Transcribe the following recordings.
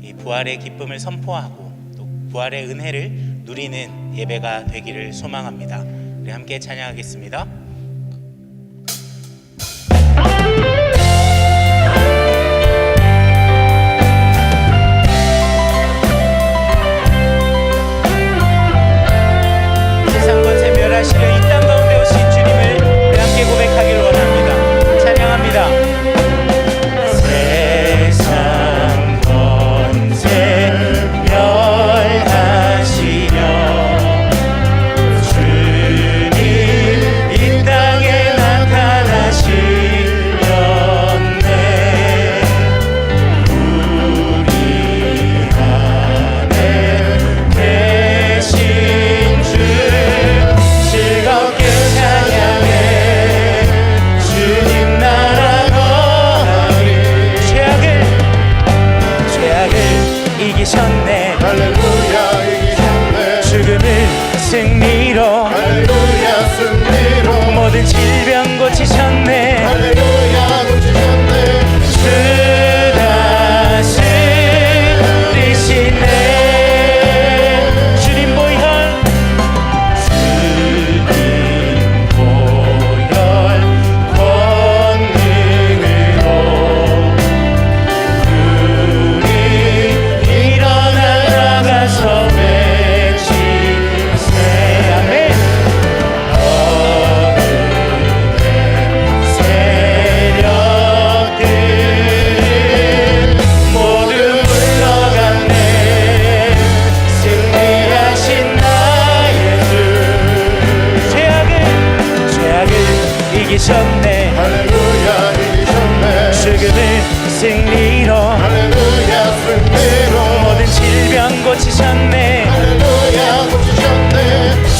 이 부활의 기쁨을 선포하고 또 부활의 은혜를 누리는 예배가 되기를 소망합니다. 우리 함께 찬양하겠습니다. 세상 권세 멸하시려 이 땅 가운데 오신 주님을 우리 함께 고백하기를 원합니다. 찬양합니다. 세상 권세 멸하시려 주님 이 땅에 나타나시렸네. 우리 안에 계신 주 즐겁게 찬양해. 주님 나라 거하리. 죄악을 이기셨네. 할렐루야 이기셨네. 죽음을 승리로 할렐루야 승리로. 모든 질병 고치셨네. 할렐루야 고치셨네. 주 다스리시네. 주님 보혈 권능으로 우리 일어나 나가서 외치세. 아멘. 세력들은 모두 물러갔네. 승리하신 나의 주. 죄악을 이기셨네. 할렐루야 이기셨네. 죽음을 승리로 할렐루야 승리로. 모든 질병 고치셨네. 할렐루야 고치셨네. 주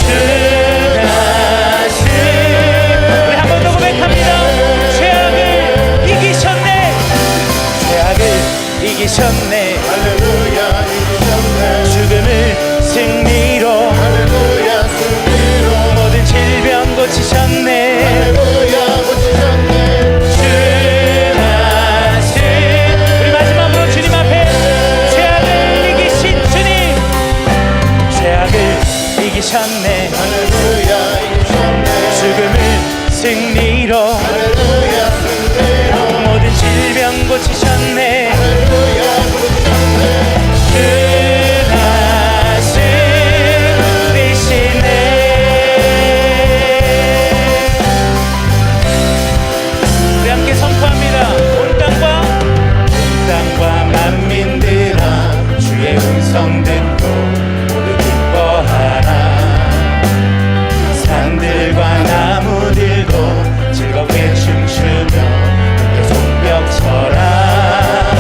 다스. 우리 한 번 더 고백합니다. 죄악을 이기셨네. 죄악을 이기셨네. 할렐루야 이기셨네. 죽음을 승리로 할렐루야 승리로. 모든 질병 고치셨네. 할렐루야 고치셨네. 주 다스. 우리 마지막으로 주님 앞에 죄악을 이기신 주님. 죄악을 이기셨네. 할렐루야 이기셨네. 죽음을 승리로 할렐루야 승리로. 모든 질병 고치셨네. 할렐루야 고치셨네. 주 다스리시네. 우리 함께 선포합니다. 온 땅과 만민들아 주의 음성 듣고 모두 기뻐하라. 산들과 나무들도 즐겁게 춤추며 함께 손뼉 쳐라.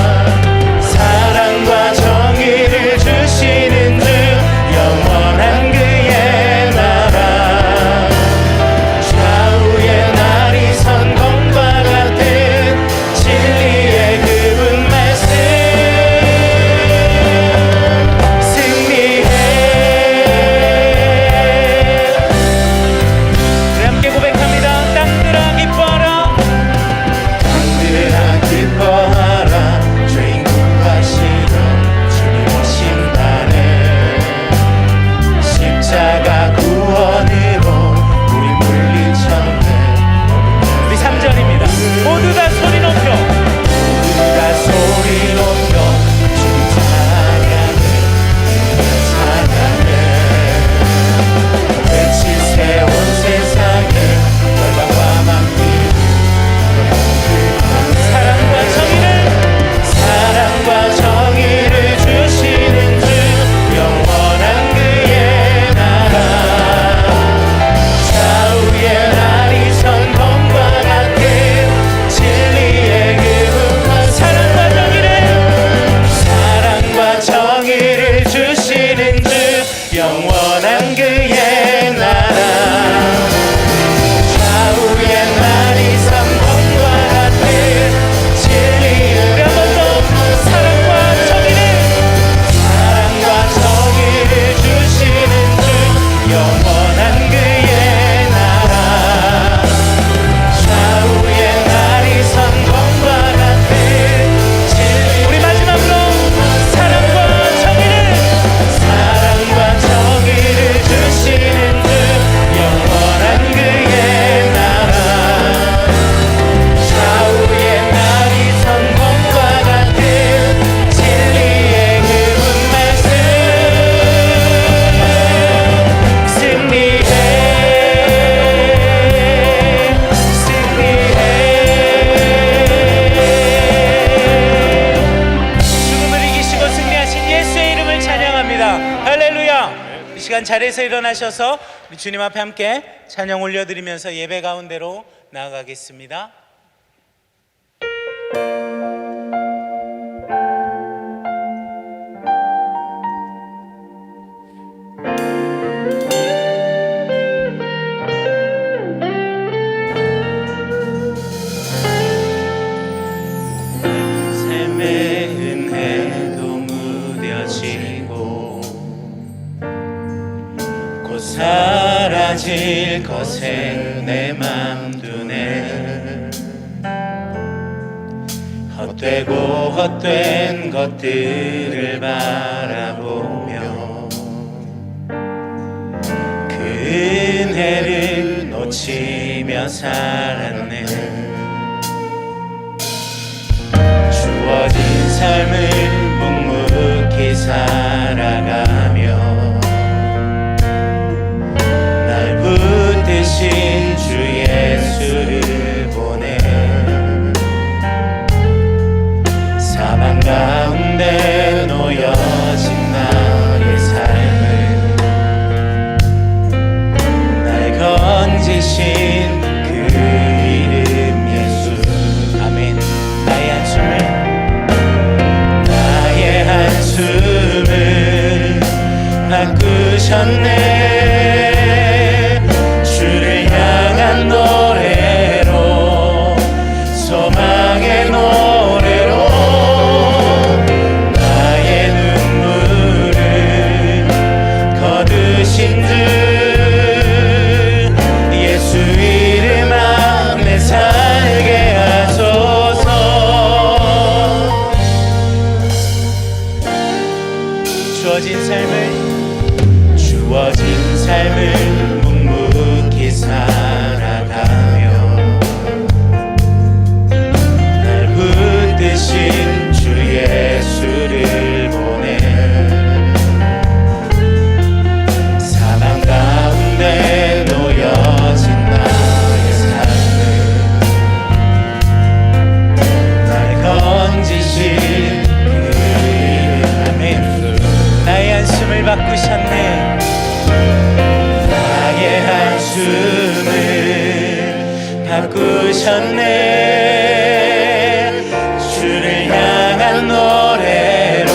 시간 자리에서 일어나셔서 우리 주님 앞에 함께 찬양 올려드리면서 예배 가운데로 나아가겠습니다. 삶의 은혜도 무뎌지고 곧 사라질 것에 내 맘 두네. 헛되고 헛된 것들을 바라보며 그 은혜를 놓치며 살았네. 주어진 삶을 묵묵히 살아가며 날 붙드신 주 예수를 보내. 사방 가운데 놓여진 나의 삶을 날 건지신 그 이름 예수. 아멘. 나의 한숨을 바꾸셨네. 주를 향한 노래로, 소망의 노래로 나의 눈물을 거두신 주 예수 이름 안에 살게 하소서. 주어진 삶을 묵묵히 살아가며 날 붙드신 주 예수를 보내. 사방 가운데 놓여진 나의 삶을 날 건지신 그 이름. 아멘. 나의 한숨을 바꾸셨네. 나의 한숨을 바꾸셨네. 주를 향한 노래로,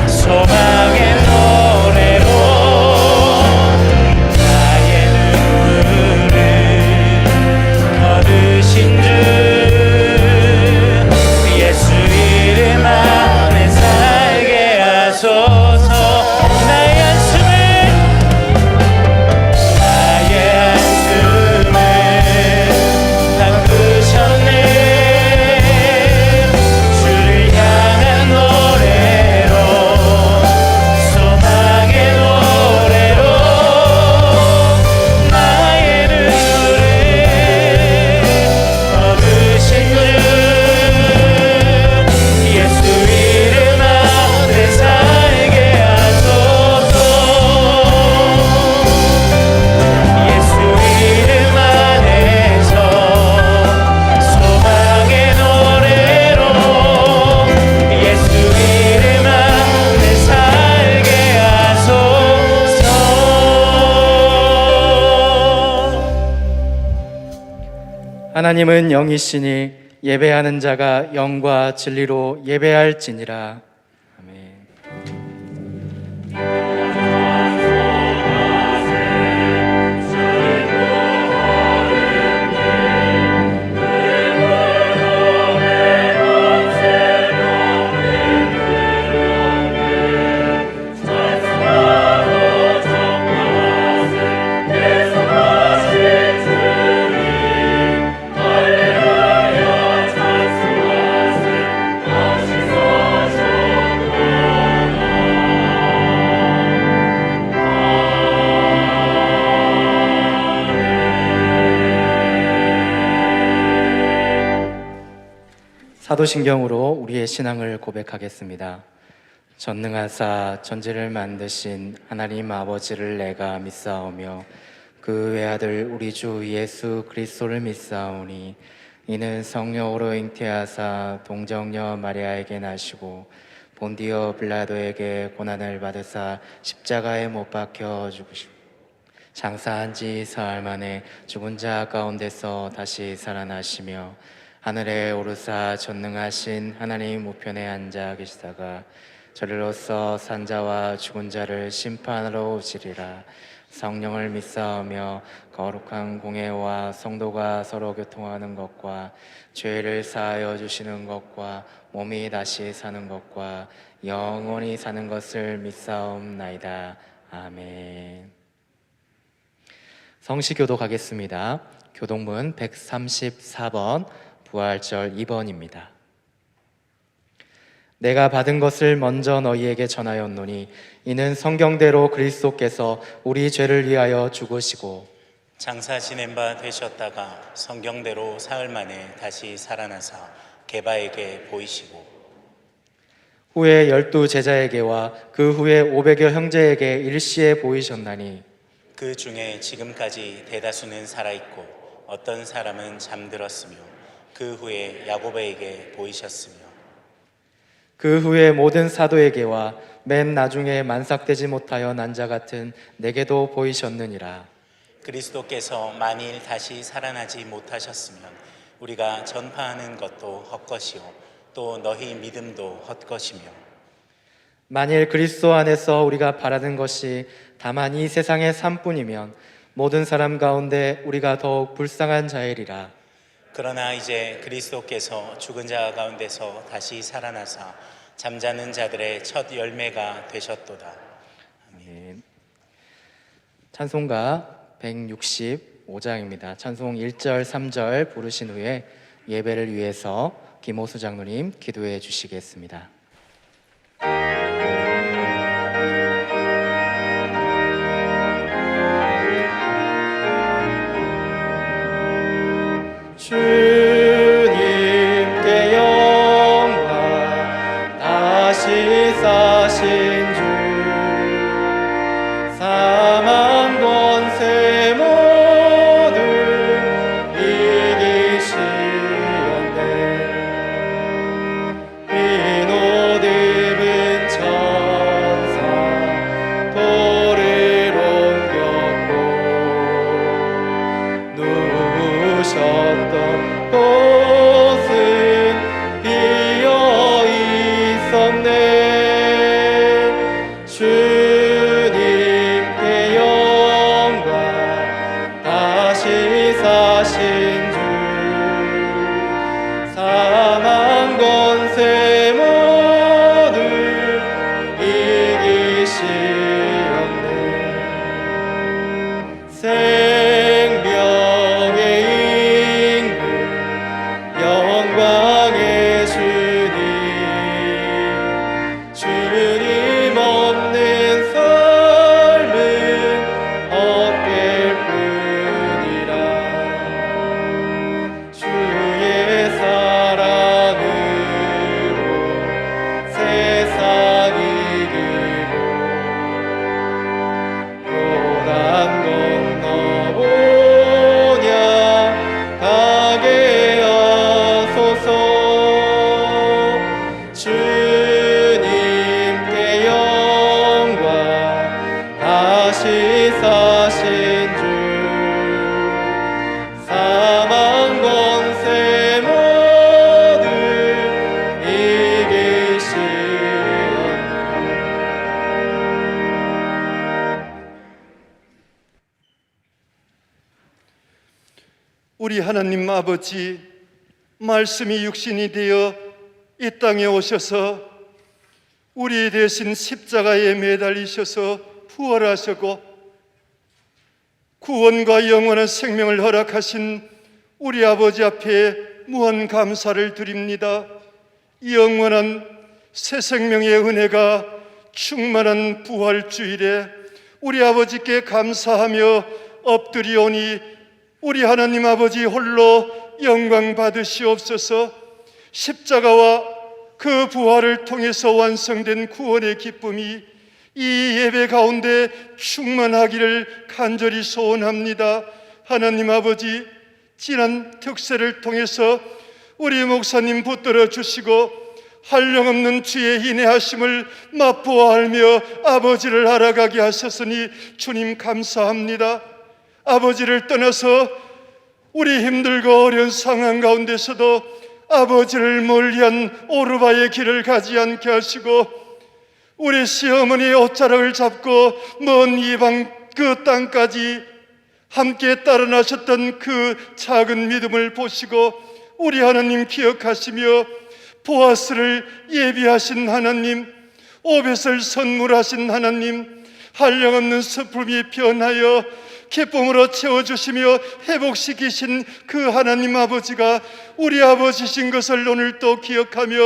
소망의 노래로 나의 눈물을 거두신 주 예수 이름 안에 살게 하소서. 나의 한숨을 바꾸셨네. 주를 향한 노래로, 소망의 노래로 나의 눈물을 거두신 주 예수 이름 안에 살게 하소서. 예수 이름 안에서 소망의 노래로 예수 이름 안에 살게 하소서. 하나님은 영이시니 예배하는 자가 영과 진리로 예배할지니라. 아멘. 사도신경으로 우리의 신앙을 고백하겠습니다. 전능하사 천지를 만드신 하나님 아버지를 내가 믿사오며 그 외아들 우리 주 예수 그리스도를 믿사오니 이는 성령으로 잉태하사 동정녀 마리아에게 나시고 본디오 빌라도에게 고난을 받으사 십자가에 못 박혀 죽으시고 장사한 지 사흘 만에 죽은 자 가운데서 다시 살아나시며 하늘에 오르사 전능하신 하나님 우편에 앉아 계시다가 저리로서 산자와 죽은 자를 심판하러 오시리라. 성령을 믿사오며 거룩한 공예와 성도가 서로 교통하는 것과 죄를 사하여 주시는 것과 몸이 다시 사는 것과 영원히 사는 것을 믿사옵나이다. 아멘. 성시교도 가겠습니다. 교동문 134번 부활절 2번입니다. 내가 받은 것을 먼저 너희에게 전하였노니 이는 성경대로 그리스도께서 우리 죄를 위하여 죽으시고 장사 지낸 바 되셨다가 성경대로 사흘 만에 다시 살아나사 게바에게 보이시고 후에 12 제자에게와 그 후에 500여 형제에게 일시에 보이셨나니 그 중에 지금까지 대다수는 살아있고 어떤 사람은 잠들었으며 그 후에 야고보에게 보이셨으며 그 후에 모든 사도에게와 맨 나중에 만삭되지 못하여 난 자 같은 내게도 보이셨느니라. 그리스도께서 만일 다시 살아나지 못하셨으면 우리가 전파하는 것도 헛것이요 또 너희 믿음도 헛것이며 만일 그리스도 안에서 우리가 바라는 것이 다만 이 세상의 삶뿐이면 모든 사람 가운데 우리가 더욱 불쌍한 자이리라. 그러나 이제 그리스도께서 죽은 자 가운데서 다시 살아나사 잠자는 자들의 첫 열매가 되셨도다. 아멘. 찬송가 165장입니다. 찬송 1절, 3절 부르신 후에 예배를 위해서 김호수 장로님 기도해 주시겠습니다. 주님께 영광 다시 사신 주 사망 권세 모두 이기시었네 흰 옷 입은 천사 돌을 옮겼고 누우셨던 곳은 비어 있었네 주님께 영광 다시 사신 주 사망 권세 모두 이기시었네 생명의 임금 영광의 주님 주님 없는 삶은 헛될 뿐이라 주의 사랑으로 세상 이기고 요단 건너보냐 가게 하소서 주님께 영광 다시 사신 주 사망 권세 모두 이기시었네 우리 하나님 아버지, 말씀이 육신이 되어 이 땅에 오셔서 우리 대신 십자가에 매달리셔서 부활하시고 구원과 영원한 생명을 허락하신 우리 아버지 앞에 무한 감사를 드립니다. 영원한 새 생명의 은혜가 충만한 부활주일에 우리 아버지께 감사하며 엎드리오니 우리 하나님 아버지 홀로 영광 받으시옵소서. 십자가와 그 부활을 통해서 완성된 구원의 기쁨이 이 예배 가운데 충만하기를 간절히 소원합니다. 하나님 아버지, 지난 특세를 통해서 우리 목사님 붙들어 주시고 한량없는 주의 인내하심을 맛보아 알며 아버지를 알아가게 하셨으니 주님 감사합니다. 아버지를 떠나서 우리 힘들고 어려운 상황 가운데서도 아버지를 멀리한 오르바의 길을 가지 않게 하시고 우리 시어머니의 옷자락을 잡고 먼 이방 그 땅까지 함께 따라 나셨던 그 작은 믿음을 보시고 우리 하나님 기억하시며 보아스를 예비하신 하나님, 오벳을 선물하신 하나님, 한량없는 슬픔이 변하여 기쁨으로 채워주시며 회복시키신 그 하나님 아버지가 우리 아버지신 것을 오늘 또 기억하며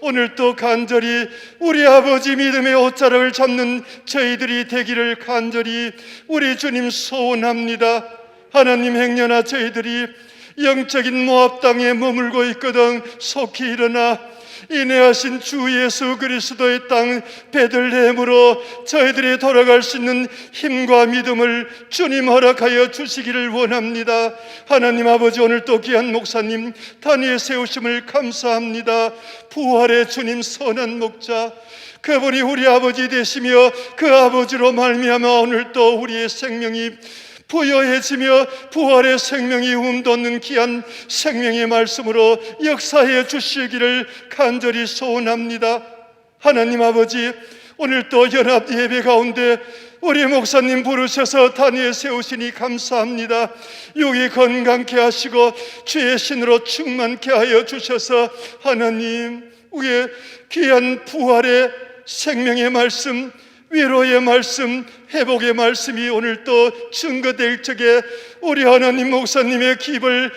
오늘 또 간절히 우리 아버지 믿음의 옷자락을 잡는 저희들이 되기를 간절히 우리 주님 소원합니다. 하나님 행여나 저희들이 영적인 모압 땅에 머물고 있거든 속히 일어나 인내하신 주 예수 그리스도의 땅 베들레헴으로 저희들이 돌아갈 수 있는 힘과 믿음을 주님 허락하여 주시기를 원합니다. 하나님 아버지, 오늘 또 귀한 목사님 단위에 세우심을 감사합니다. 부활의 주님 선한 목자, 그분이 우리 아버지 되시며 그 아버지로 말미암아 오늘 또 우리의 생명이 부여해지며 부활의 생명이 움돋는 귀한 생명의 말씀으로 역사해 주시기를 간절히 소원합니다. 하나님 아버지, 오늘 또 연합 예배 가운데 우리 목사님 부르셔서 단위에 세우시니 감사합니다. 육이 건강케 하시고 주의 신으로 충만케 하여 주셔서 하나님, 우리의 귀한 부활의 생명의 말씀, 위로의 말씀, 회복의 말씀이 오늘 또 증거될 적에 우리 하나님 목사님의 입을,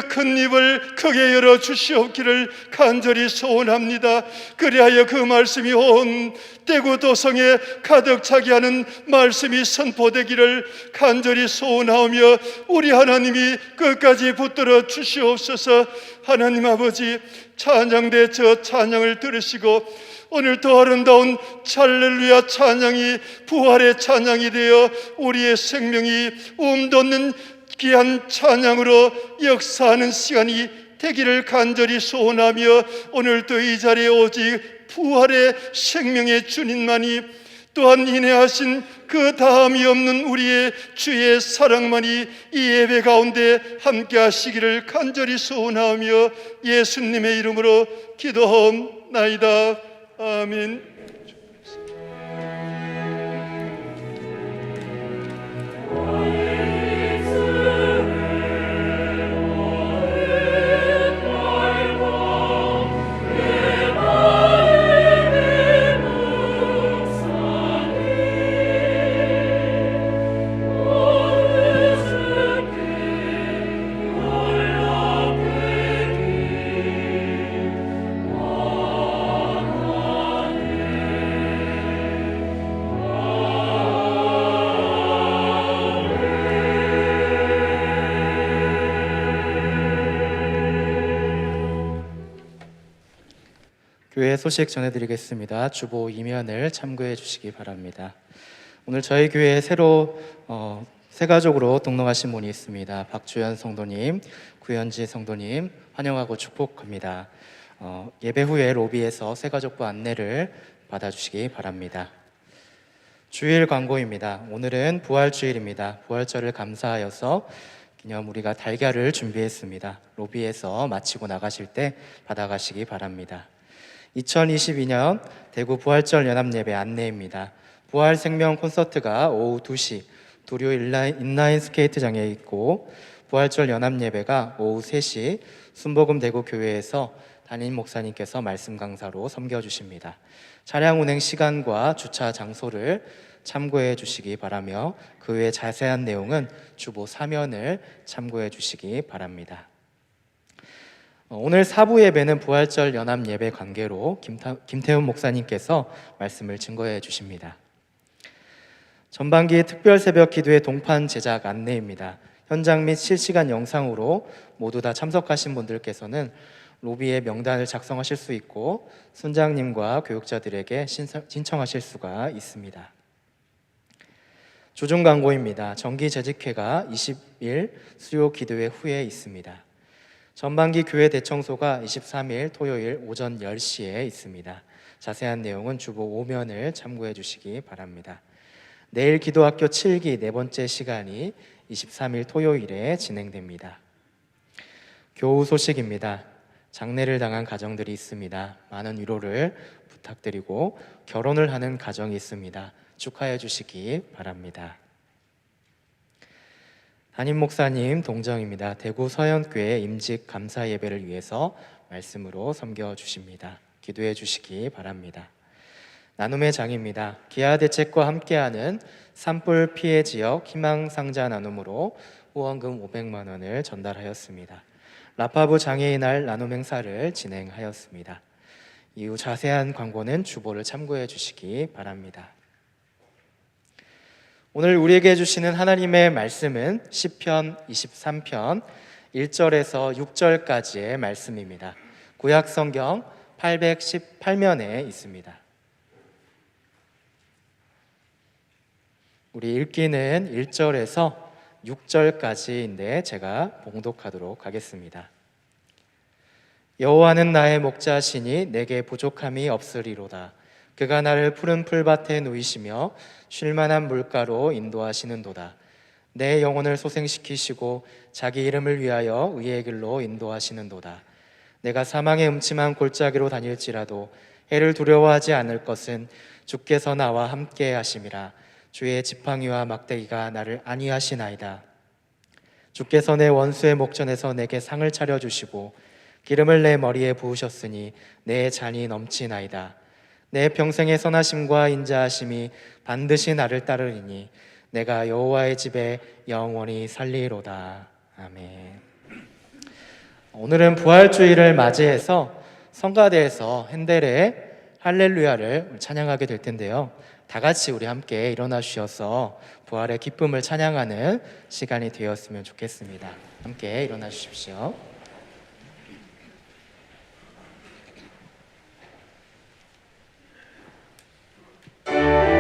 큰 입을 크게 열어 주시옵기를 간절히 소원합니다. 그리하여 그 말씀이 온 대구 도성에 가득 차게 하는 말씀이 선포되기를 간절히 소원하오며 우리 하나님이 끝까지 붙들어 주시옵소서. 하나님 아버지, 찬양대 저 찬양을 들으시고 오늘 또 아름다운 할렐루야 찬양이 부활의 찬양이 되어 우리의 생명이 움돋는 귀한 찬양으로 역사하는 시간이 되기를 간절히 소원하며 오늘 또 이 자리에 오직 부활의 생명의 주님만이 또한 인내하신 그 다함이 없는 우리의 주의 사랑만이 이 예배 가운데 함께 하시기를 간절히 소원하며 예수님의 이름으로 기도하옵나이다. 아멘. 교회 소식 전해드리겠습니다. 주보 이면을 참고해 주시기 바랍니다. 오늘 저희 교회에 새로 새 가족으로 등록하신 분이 있습니다. 박주연 성도님, 구현지 성도님 환영하고 축복합니다. 예배 후에 로비에서 새 가족부 안내를 받아주시기 바랍니다. 주일 광고입니다. 오늘은 부활주일입니다. 부활절을 감사하여서 기념 우리가 달걀을 준비했습니다. 로비에서 마치고 나가실 때 받아가시기 바랍니다. 2022년 대구 부활절 연합예배 안내입니다. 부활생명 콘서트가 오후 2시 도료 인라인 스케이트장에 있고, 부활절 연합예배가 오후 3시 순복음 대구 교회에서 담임 목사님께서 말씀 강사로 섬겨주십니다. 차량 운행 시간과 주차 장소를 참고해 주시기 바라며 그 외 자세한 내용은 주보 사면을 참고해 주시기 바랍니다. 오늘 4부 예배는 부활절 연합 예배 관계로 김태훈 목사님께서 말씀을 증거해 주십니다. 전반기 특별 새벽 기도회 동판 제작 안내입니다. 현장 및 실시간 영상으로 모두 다 참석하신 분들께서는 로비에 명단을 작성하실 수 있고 순장님과 교육자들에게 신청하실 수가 있습니다. 조중 광고입니다. 정기 재직회가 20일 수요 기도회 후에 있습니다. 전반기 교회 대청소가 23일 토요일 오전 10시에 있습니다. 자세한 내용은 주보 5면을 참고해 주시기 바랍니다. 내일 기도학교 7기 네 번째 시간이 23일 토요일에 진행됩니다. 교우 소식입니다. 장례를 당한 가정들이 있습니다. 많은 위로를 부탁드리고 결혼을 하는 가정이 있습니다. 축하해 주시기 바랍니다. 담임 목사님 동정입니다. 대구 서현교회 임직 감사 예배를 위해서 말씀으로 섬겨 주십니다. 기도해 주시기 바랍니다. 나눔의 장입니다. 기아 대책과 함께하는 산불 피해 지역 희망 상자 나눔으로 후원금 500만 원을 전달하였습니다. 라파부 장애인날 나눔 행사를 진행하였습니다. 이후 자세한 광고는 주보를 참고해 주시기 바랍니다. 오늘 우리에게 주시는 하나님의 말씀은 시편 23편 1절에서 6절까지의 말씀입니다. 구약 성경 818면에 있습니다. 우리 읽기는 1절에서 6절까지인데 제가 봉독하도록 하겠습니다. 여호와는 나의 목자시니 내게 부족함이 없으리로다. 그가 나를 푸른 풀밭에 누이시며 쉴만한 물가로 인도하시는도다. 내 영혼을 소생시키시고 자기 이름을 위하여 의의 길로 인도하시는도다. 내가 사망의 음침한 골짜기로 다닐지라도 해를 두려워하지 않을 것은 주께서 나와 함께 하심이라. 주의 지팡이와 막대기가 나를 안위하시나이다. 주께서 내 원수의 목전에서 내게 상을 차려주시고 기름을 내 머리에 부으셨으니 내 잔이 넘치나이다. 내 평생의 선하심과 인자하심이 반드시 나를 따르리니 내가 여호와의 집에 영원히 살리로다. 아멘. 오늘은 부활주일을 맞이해서 성가대에서 핸델의 할렐루야를 찬양하게 될 텐데요. 다 같이 우리 함께 일어나 주셔서 부활의 기쁨을 찬양하는 시간이 되었으면 좋겠습니다. 함께 일어나 주십시오. 할렐루야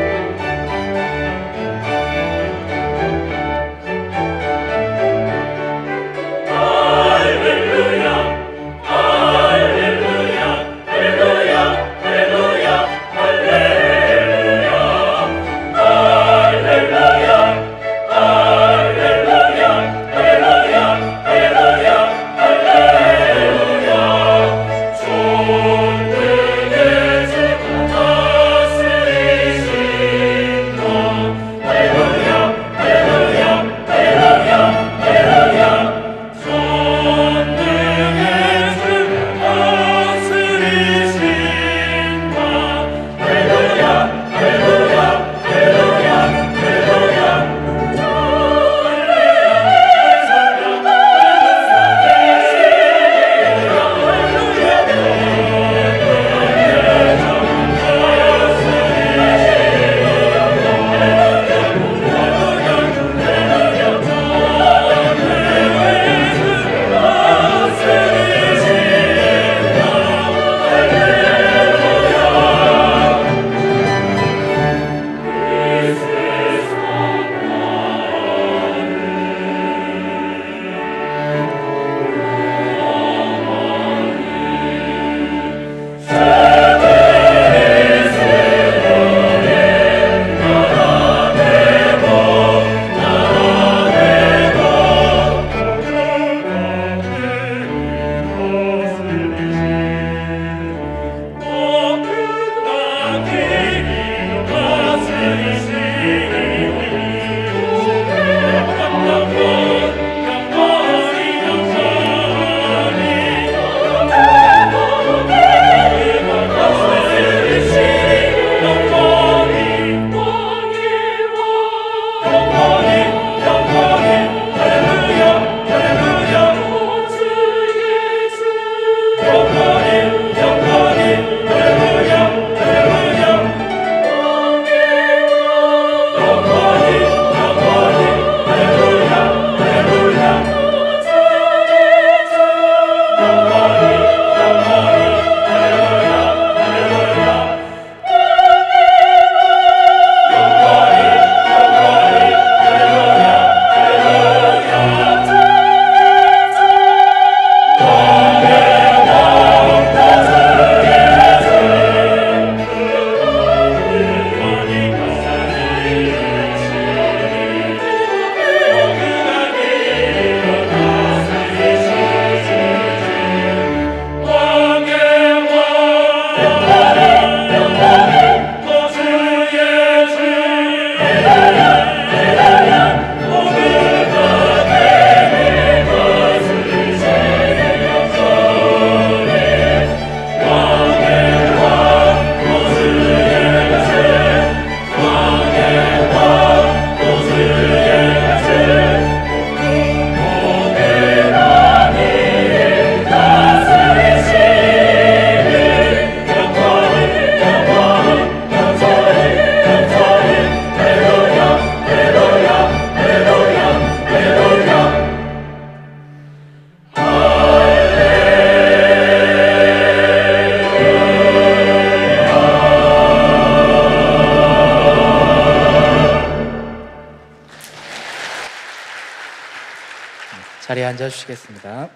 자리에 앉아주시겠습니다.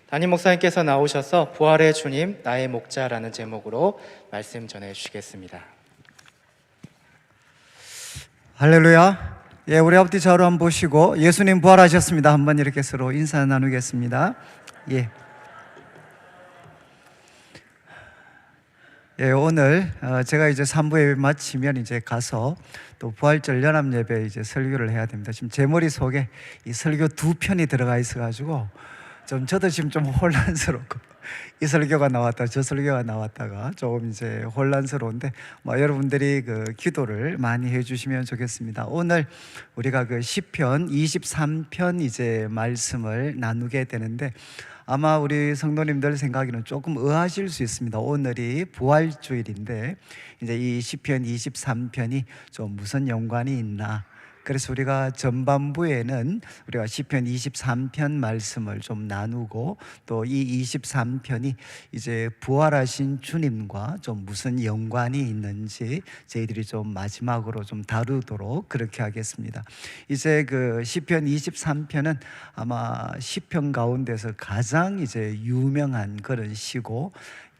담임 목사님께서 나오셔서 부활의 주님 나의 목자라는 제목으로 말씀 전해주시겠습니다. 할렐루야. 예, 우리 앞뒤 좌우로 한번 보시고 예수님 부활하셨습니다. 한번 이렇게 서로 인사 나누겠습니다. 예. 예, 오늘 제가 이제 3부 예배 마치면 이제 가서 또 부활절 연합 예배 이제 설교를 해야 됩니다. 지금 제 머릿속에 이 설교 두 편이 들어가 있어 가지고 저도 지금 좀 혼란스럽고 이 설교가 나왔다 저 설교가 나왔다가 조금 이제 혼란스러운데 여러분들이 그 기도를 많이 해 주시면 좋겠습니다. 오늘 우리가 그 시편 23편 이제 말씀을 나누게 되는데 아마 우리 성도님들 생각에는 조금 의아하실 수 있습니다. 오늘이 부활주일인데 이제 이 시편 23편이 좀 무슨 연관이 있나? 그래서 우리가 전반부에는 우리가 시편 23편 말씀을 좀 나누고 또 이 23편이 이제 부활하신 주님과 좀 무슨 연관이 있는지 저희들이 좀 마지막으로 좀 다루도록 그렇게 하겠습니다. 이제 그 시편 23편은 아마 시편 가운데서 가장 이제 유명한 그런 시고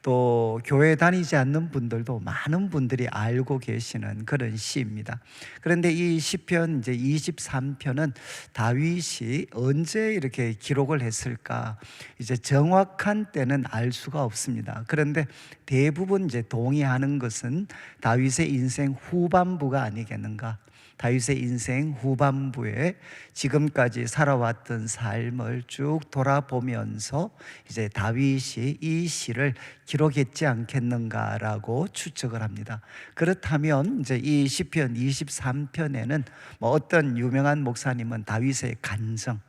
또 교회 다니지 않는 분들도 많은 분들이 알고 계시는 그런 시입니다. 그런데 이 시편 이제 23편은 다윗이 언제 이렇게 기록을 했을까? 이제 정확한 때는 알 수가 없습니다. 그런데 대부분 이제 동의하는 것은 다윗의 인생 후반부가 아니겠는가? 다윗의 인생 후반부에 지금까지 살아왔던 삶을 쭉 돌아보면서 이제 다윗이 이 시를 기록했지 않겠는가라고 추측을 합니다. 그렇다면 이제 이 시편 23편에는 어떤 유명한 목사님은 다윗의 간증,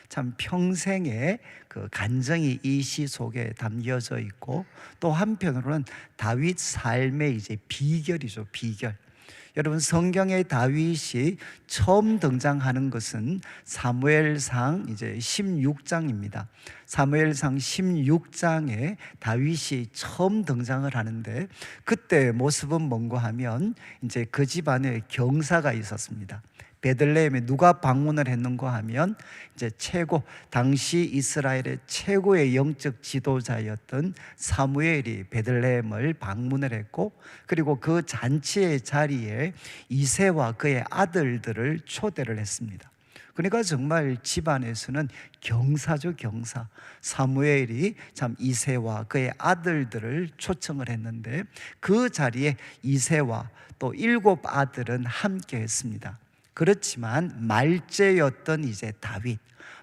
참 평생의 그 간증이 이 시 속에 담겨져 있고 또 한편으로는 다윗 삶의 이제 비결이죠, 비결. 여러분 성경의 다윗이 처음 등장하는 것은 사무엘상 이제 16장입니다. 사무엘상 16장에 다윗이 처음 등장을 하는데 그때 모습은 뭔가 하면 이제 그 집안에 경사가 있었습니다. 베들레헴에 누가 방문을 했는가 하면 이제 당시 이스라엘의 최고의 영적 지도자였던 사무엘이 베들레헴을 방문을 했고 그리고 그 잔치의 자리에 이새와 그의 아들들을 초대를 했습니다. 그러니까 정말 집안에서는 경사죠, 경사. 사무엘이 참 이새와 그의 아들들을 초청을 했는데 그 자리에 이새와 또 7 아들은 함께 했습니다. 그렇지만 말째였던 이제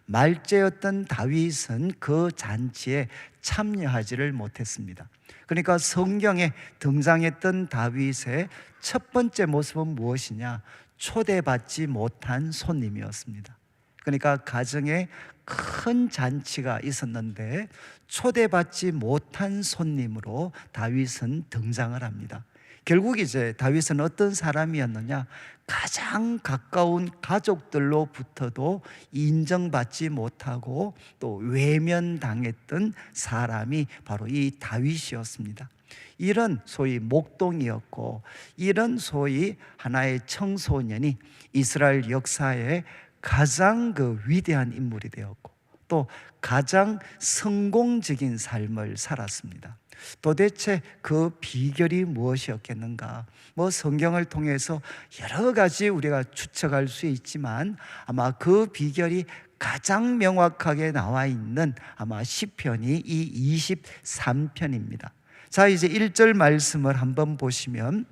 말째였던 다윗은 그 잔치에 참여하지를 못했습니다. 그러니까 성경에 등장했던 다윗의 첫 번째 모습은 무엇이냐? 초대받지 못한 손님이었습니다. 그러니까 가정에 큰 잔치가 있었는데 초대받지 못한 손님으로 다윗은 등장을 합니다. 결국 이제 다윗은 어떤 사람이었느냐? 가장 가까운 가족들로부터도 인정받지 못하고 또 외면당했던 사람이 바로 이 다윗이었습니다. 이런 소위 목동이었고 이런 소위 하나의 청소년이 이스라엘 역사에 가장 그 위대한 인물이 되었고 또 가장 성공적인 삶을 살았습니다. 도대체 그 비결이 무엇이었겠는가? 성경을 통해서 여러 가지 우리가 추측할 수 있지만 아마 그 비결이 가장 명확하게 나와 있는 아마 시편이 이 23편입니다. 자, 이제 1절 말씀을 한번 보시면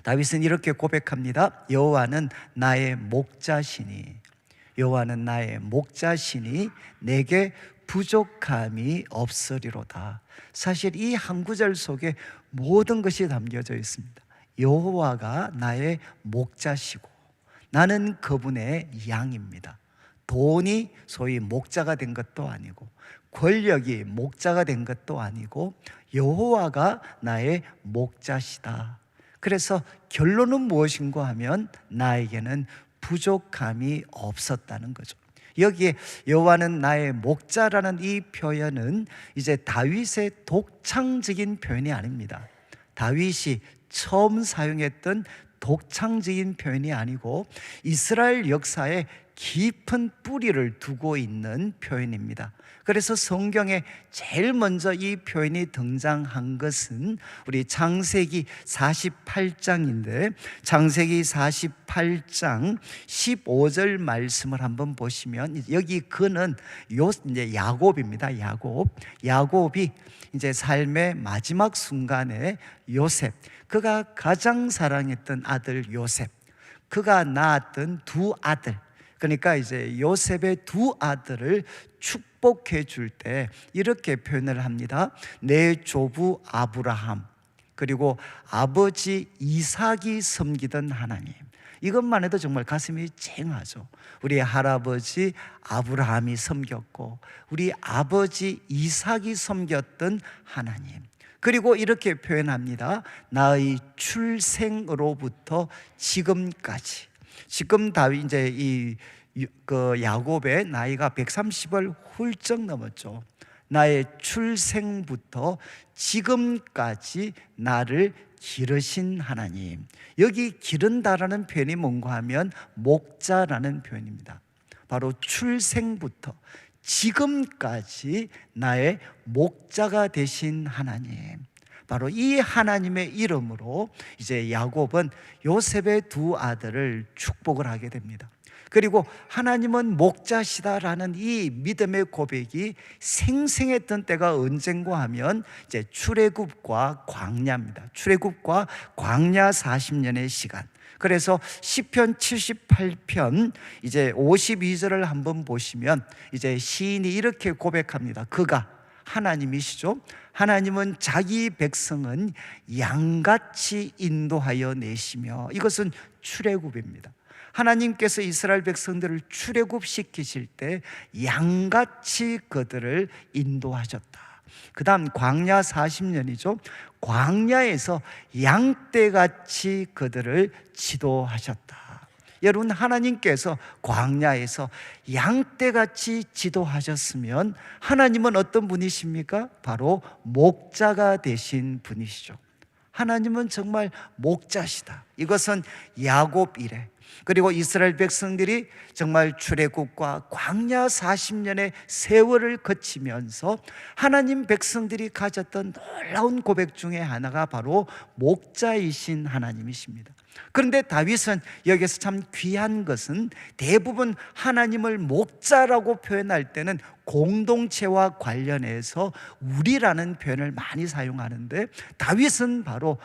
다윗은 이렇게 고백합니다. 여호와는 나의 목자시니 여호와는 나의 목자시니 내게 부족함이 없으리로다. 사실 이 한 구절 속에 모든 것이 담겨져 있습니다. 여호와가 나의 목자시고 나는 그분의 양입니다. 돈이 소위 목자가 된 것도 아니고 권력이 목자가 된 것도 아니고 여호와가 나의 목자시다. 그래서 결론은 무엇인가 하면 나에게는 부족함이 없었다는 거죠. 여기에 여호와는 나의 목자라는 이 표현은 이제 다윗의 독창적인 표현이 아닙니다. 다윗이 처음 사용했던 독창적인 표현이 아니고 이스라엘 역사의 깊은 뿌리를 두고 있는 표현입니다. 그래서 성경에 제일 먼저 이 표현이 등장한 것은 우리 창세기 48장인데 창세기 48장 15절 말씀을 한번 보시면 여기 그는 이제 야곱입니다. 야곱이 이제 삶의 마지막 순간에 요셉, 그가 가장 사랑했던 아들 요셉, 그가 낳았던 두 아들, 그러니까 이제 요셉의 두 아들을 축복해 줄 때 이렇게 표현을 합니다. 내 조부 아브라함 그리고 아버지 이삭이 섬기던 하나님. 이것만 해도 정말 가슴이 쨍하죠. 우리 할아버지 아브라함이 섬겼고 우리 아버지 이삭이 섬겼던 하나님. 그리고 이렇게 표현합니다. 나의 출생으로부터 지금까지. 지금 다윗 이제 그 야곱의 나이가 130을 훌쩍 넘었죠. 나의 출생부터 지금까지 나를 기르신 하나님. 여기 기른다라는 표현이 뭔가 하면 목자라는 표현입니다. 바로 출생부터 지금까지 나의 목자가 되신 하나님. 바로 이 하나님의 이름으로 이제 야곱은 요셉의 두 아들을 축복을 하게 됩니다. 그리고 하나님은 목자시다라는 이 믿음의 고백이 생생했던 때가 언젠가 하면 이제 출애굽과 광야입니다. 출애굽과 광야 40년의 시간. 그래서 시편 78편 이제 52절을 한번 보시면 이제 시인이 이렇게 고백합니다. 그가 하나님이시죠. 하나님은 자기 백성은 양같이 인도하여 내시며, 이것은 출애굽입니다. 하나님께서 이스라엘 백성들을 출애굽시키실 때 양같이 그들을 인도하셨다. 그 다음 광야 40년이죠. 광야에서 양떼같이 그들을 지도하셨다. 여러분, 하나님께서 광야에서 양떼같이 지도하셨으면 하나님은 어떤 분이십니까? 바로 목자가 되신 분이시죠. 하나님은 정말 목자시다. 이것은 야곱 이래. 그리고 이스라엘 백성들이 정말 출애굽과 광야 40년의 세월을 거치면서 하나님 백성들이 가졌던 놀라운 고백 중에 하나가 바로 목자이신 하나님이십니다. 그런데 다윗은 여기서 참 귀한 것은 대부분 하나님을 목자라고 표현할 때는 공동체와 관련해서 우리라는 표현을 많이 사용하는데, 다윗은 바로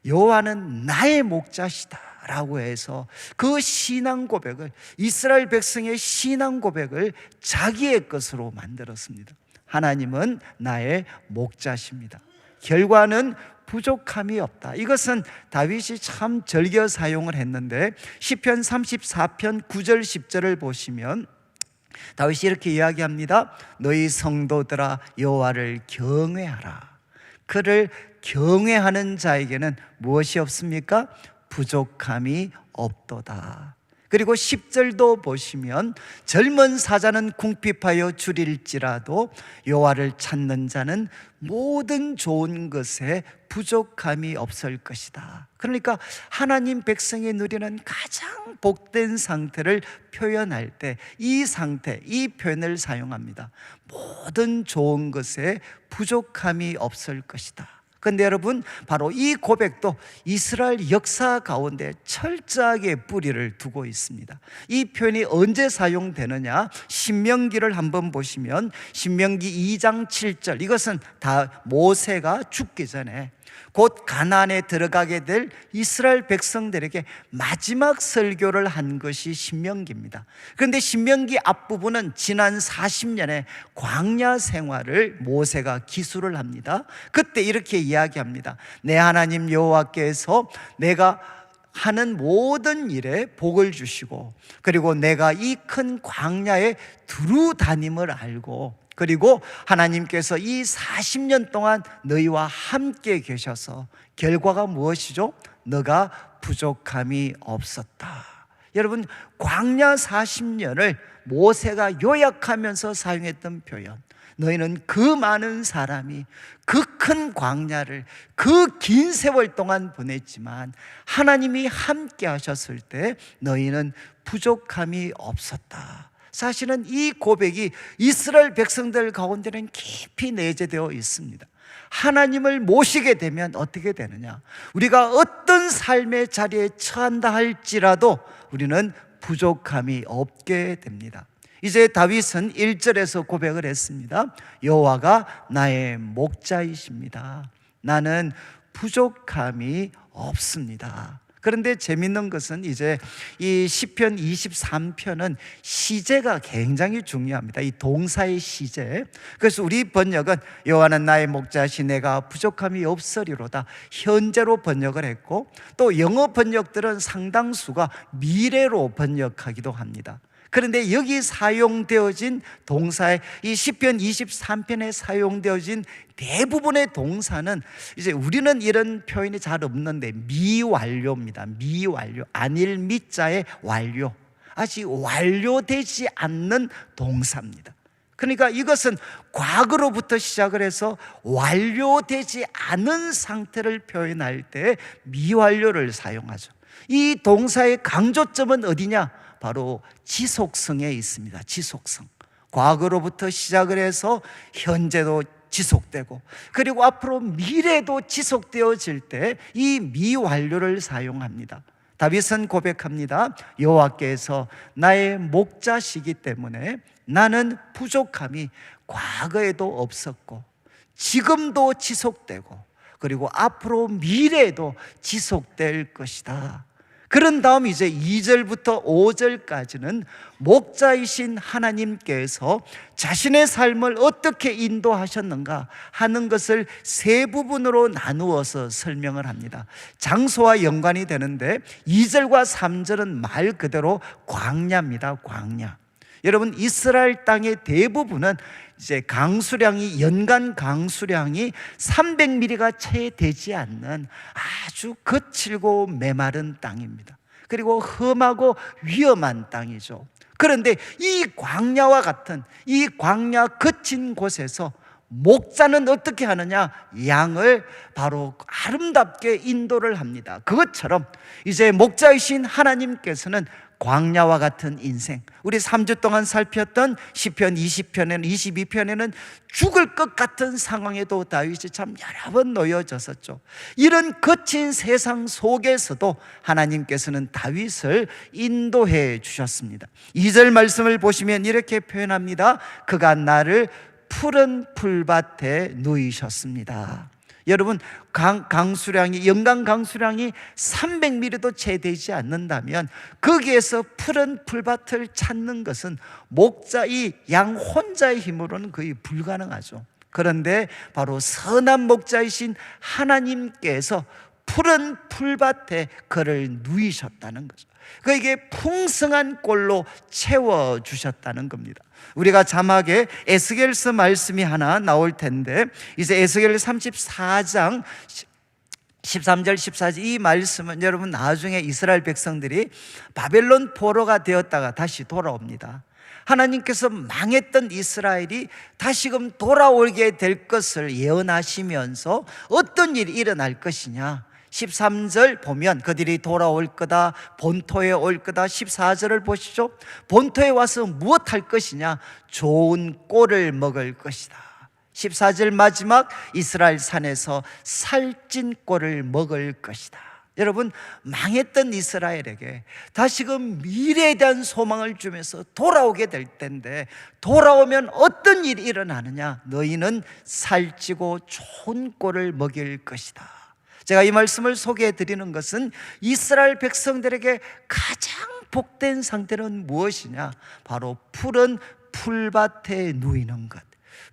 여호와는 나의 목자시다 라고 해서 그 신앙 고백을, 이스라엘 백성의 신앙 고백을 자기의 것으로 만들었습니다. 하나님은 나의 목자십니다. 결과는 부족함이 없다. 이것은 다윗이 참 즐겨 사용을 했는데, 시편 34편 9절 10절을 보시면 다윗이 이렇게 이야기합니다. 너희 성도들아 여호와를 경외하라. 그를 경외하는 자에게는 무엇이 없습니까? 부족함이 없도다. 그리고 10절도 보시면 젊은 사자는 궁핍하여 줄일지라도 여호와를 찾는 자는 모든 좋은 것에 부족함이 없을 것이다. 그러니까 하나님 백성이 누리는 가장 복된 상태를 표현할 때 이 상태, 이 표현을 사용합니다. 모든 좋은 것에 부족함이 없을 것이다. 그런데 여러분, 바로 이 고백도 이스라엘 역사 가운데 철저하게 뿌리를 두고 있습니다. 이 표현이 언제 사용되느냐? 신명기를 한번 보시면 신명기 2장 7절, 이것은 다 모세가 죽기 전에 곧 가나안에 들어가게 될 이스라엘 백성들에게 마지막 설교를 한 것이 신명기입니다. 그런데 신명기 앞부분은 지난 40년의 광야 생활을 모세가 기술을 합니다. 그때 이렇게 이야기합니다. 내 하나님 여호와께서 내가 하는 모든 일에 복을 주시고, 그리고 내가 이 큰 광야에 두루 다님을 알고, 그리고 하나님께서 이 40년 동안 너희와 함께 계셔서 결과가 무엇이죠? 너가 부족함이 없었다. 여러분, 광야 40년을 모세가 요약하면서 사용했던 표현, 너희는 그 많은 사람이 그 큰 광야를 그 긴 세월 동안 보냈지만 하나님이 함께 하셨을 때 너희는 부족함이 없었다. 사실은 이 고백이 이스라엘 백성들 가운데는 깊이 내재되어 있습니다. 하나님을 모시게 되면 어떻게 되느냐? 우리가 어떤 삶의 자리에 처한다 할지라도 우리는 부족함이 없게 됩니다. 이제 다윗은 1절에서 고백을 했습니다. 여호와가 나의 목자이십니다. 나는 부족함이 없습니다. 그런데 재밌는 것은 이제 이 시편 23편은 시제가 굉장히 중요합니다. 이 동사의 시제. 그래서 우리 번역은 여호와는 나의 목자시 내가 부족함이 없으리로다 현재로 번역을 했고, 또 영어 번역들은 상당수가 미래로 번역하기도 합니다. 그런데 여기 사용되어진 동사의 이 시편 23편에 사용되어진 대부분의 동사는 이제 우리는 이런 표현이 잘 없는데 미완료입니다. 미완료, 안일 미자의 완료, 아직 완료되지 않는 동사입니다. 그러니까 이것은 과거로부터 시작을 해서 완료되지 않은 상태를 표현할 때 미완료를 사용하죠. 이 동사의 강조점은 어디냐? 바로 지속성에 있습니다. 지속성. 과거로부터 시작을 해서 현재도 지속되고, 그리고 앞으로 미래도 지속되어질 때 이 미완료를 사용합니다. 다윗은 고백합니다. 여호와께서 나의 목자시기 때문에 나는 부족함이 과거에도 없었고 지금도 지속되고 그리고 앞으로 미래에도 지속될 것이다. 그런 다음 이제 2절부터 5절까지는 목자이신 하나님께서 자신의 삶을 어떻게 인도하셨는가 하는 것을 세 부분으로 나누어서 설명을 합니다. 장소와 연관이 되는데 2절과 3절은 말 그대로 광야입니다. 광야. 여러분, 이스라엘 땅의 대부분은 이제 강수량이, 연간 강수량이 300mm가 채 되지 않는 아주 거칠고 메마른 땅입니다. 그리고 험하고 위험한 땅이죠. 그런데 이 광야와 같은 이 광야 거친 곳에서 목자는 어떻게 하느냐? 양을 바로 아름답게 인도를 합니다. 그것처럼 이제 목자이신 하나님께서는 광야와 같은 인생, 우리 3주 동안 살폈던 시편 20편에는 22편에는 죽을 것 같은 상황에도 다윗이 참 여러 번 놓여졌었죠. 이런 거친 세상 속에서도 하나님께서는 다윗을 인도해 주셨습니다. 2절 말씀을 보시면 이렇게 표현합니다. 그가 나를 푸른 풀밭에 누이셨습니다. 여러분, 강수량이, 연간 강수량이 300mm도 채 되지 않는다면 거기에서 푸른 풀밭을 찾는 것은 목자, 이 양 혼자의 힘으로는 거의 불가능하죠. 그런데 바로 선한 목자이신 하나님께서 푸른 풀밭에 그를 누이셨다는 거죠. 그에게 풍성한 꼴로 채워주셨다는 겁니다. 우리가 자막에 에스겔서 말씀이 하나 나올 텐데, 이제 에스겔 34장 13절 14절 이 말씀은 여러분 나중에 이스라엘 백성들이 바벨론 포로가 되었다가 다시 돌아옵니다. 하나님께서 망했던 이스라엘이 다시금 돌아오게 될 것을 예언하시면서 어떤 일이 일어날 것이냐, 13절 보면 그들이 돌아올 거다, 본토에 올 거다. 14절을 보시죠. 본토에 와서 무엇 할 것이냐? 좋은 꼴을 먹을 것이다. 14절 마지막, 이스라엘 산에서 살찐 꼴을 먹을 것이다. 여러분, 망했던 이스라엘에게 다시금 미래에 대한 소망을 주면서 돌아오게 될 텐데, 돌아오면 어떤 일이 일어나느냐? 너희는 살찌고 좋은 꼴을 먹일 것이다. 제가 이 말씀을 소개해 드리는 것은 이스라엘 백성들에게 가장 복된 상태는 무엇이냐? 바로 푸른 풀밭에 누이는 것,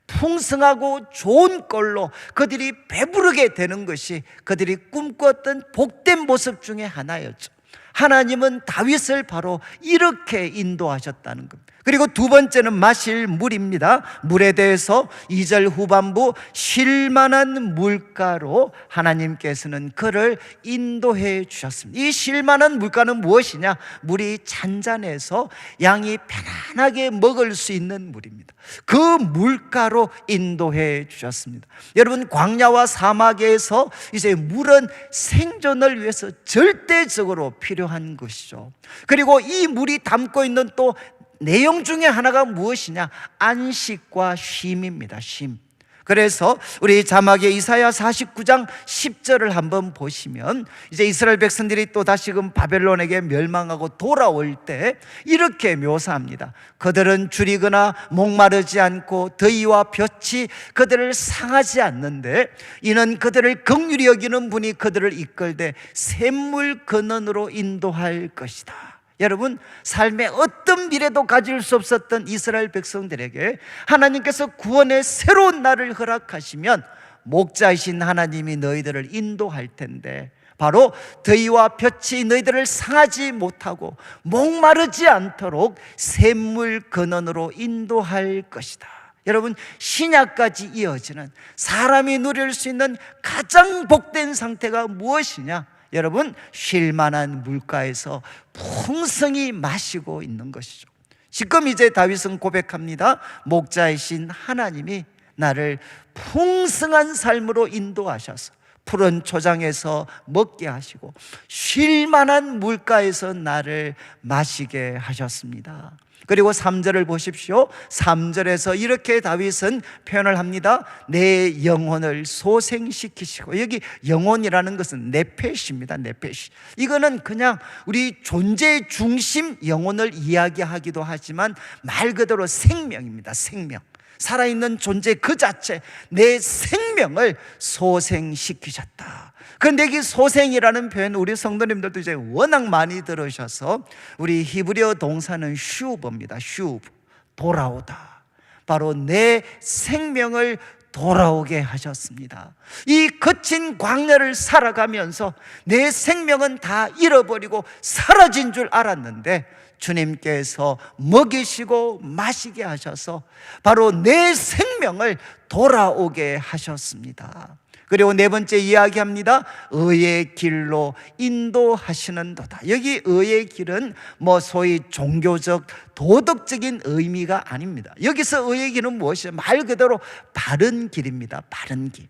풍성하고 좋은 꼴로 그들이 배부르게 되는 것이 그들이 꿈꿨던 복된 모습 중에 하나였죠. 하나님은 다윗을 바로 이렇게 인도하셨다는 겁니다. 그리고 두 번째는 마실 물입니다. 물에 대해서 2절 후반부 쉴만한 물가로 하나님께서는 그를 인도해 주셨습니다. 이 쉴만한 물가는 무엇이냐? 물이 잔잔해서 양이 편안하게 먹을 수 있는 물입니다. 그 물가로 인도해 주셨습니다. 여러분, 광야와 사막에서 이제 물은 생존을 위해서 절대적으로 필요한 것이죠. 그리고 이 물이 담고 있는 또 내용 중에 하나가 무엇이냐? 안식과 쉼입니다. 쉼. 그래서 우리 자막에 이사야 49장 10절을 한번 보시면 이제 이스라엘 백성들이 또 다시금 바벨론에게 멸망하고 돌아올 때 이렇게 묘사합니다. 그들은 줄이거나 목마르지 않고 더위와 볕이 그들을 상하지 않는데 이는 그들을 긍휼히 여기는 분이 그들을 이끌되 샘물 근원으로 인도할 것이다. 여러분, 삶의 어떤 미래도 가질 수 없었던 이스라엘 백성들에게 하나님께서 구원의 새로운 날을 허락하시면 목자이신 하나님이 너희들을 인도할 텐데 바로 더위와 볕이 너희들을 상하지 못하고 목마르지 않도록 샘물 근원으로 인도할 것이다. 여러분, 신약까지 이어지는 사람이 누릴 수 있는 가장 복된 상태가 무엇이냐? 여러분, 쉴만한 물가에서 풍성히 마시고 있는 것이죠. 지금 이제 다윗은 고백합니다. 목자이신 하나님이 나를 풍성한 삶으로 인도하셔서 푸른 초장에서 먹게 하시고 쉴만한 물가에서 나를 마시게 하셨습니다. 그리고 3절을 보십시오. 3절에서 이렇게 다윗은 표현을 합니다. 내 영혼을 소생시키시고, 여기 영혼이라는 것은 네페시입니다. 네페시. 이거는 그냥 우리 존재 중심 영혼을 이야기하기도 하지만 말 그대로 생명입니다. 생명. 살아있는 존재 그 자체, 내 생명을 소생시키셨다. 그런데 이 소생이라는 표현 우리 성도님들도 이제 워낙 많이 들으셔서 우리 히브리어 동사는 슈브입니다. 슈브, 돌아오다. 바로 내 생명을 돌아오게 하셨습니다. 이 거친 광야를 살아가면서 내 생명은 다 잃어버리고 사라진 줄 알았는데 주님께서 먹이시고 마시게 하셔서 바로 내 생명을 돌아오게 하셨습니다. 그리고 네 번째 이야기합니다. 의의 길로 인도하시는도다. 여기 의의 길은 소위 종교적 도덕적인 의미가 아닙니다. 여기서 의의 길은 무엇이냐? 말 그대로 바른 길입니다. 바른 길.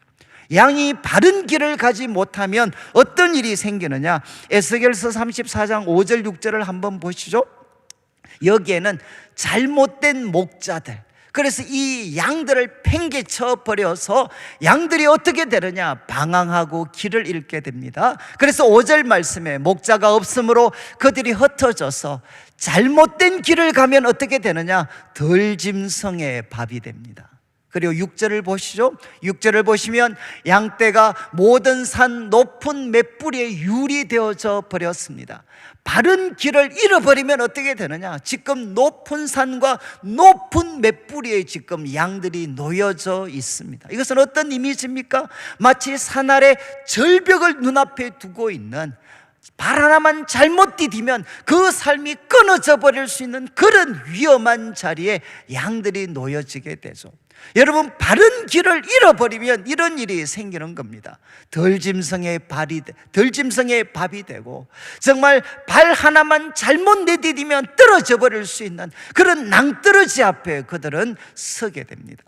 양이 바른 길을 가지 못하면 어떤 일이 생기느냐? 에스겔서 34장 5절 6절을 한번 보시죠. 여기에는 잘못된 목자들, 그래서 이 양들을 팽개쳐 버려서 양들이 어떻게 되느냐? 방황하고 길을 잃게 됩니다. 그래서 5절 말씀에 목자가 없으므로 그들이 흩어져서 잘못된 길을 가면 어떻게 되느냐? 들짐승의 밥이 됩니다. 그리고 6절을 보시죠. 6절을 보시면 양떼가 모든 산 높은 맷뿌리에 유리 되어져 버렸습니다. 바른 길을 잃어버리면 어떻게 되느냐? 지금 높은 산과 높은 맷뿌리에 지금 양들이 놓여져 있습니다. 이것은 어떤 이미지입니까? 마치 산 아래 절벽을 눈앞에 두고 있는, 발 하나만 잘못 디디면 그 삶이 끊어져 버릴 수 있는 그런 위험한 자리에 양들이 놓여지게 되죠. 여러분, 바른 길을 잃어버리면 이런 일이 생기는 겁니다. 들짐승의 밥이 되고 정말 발 하나만 잘못 내디디면 떨어져 버릴 수 있는 그런 낭떠러지 앞에 그들은 서게 됩니다.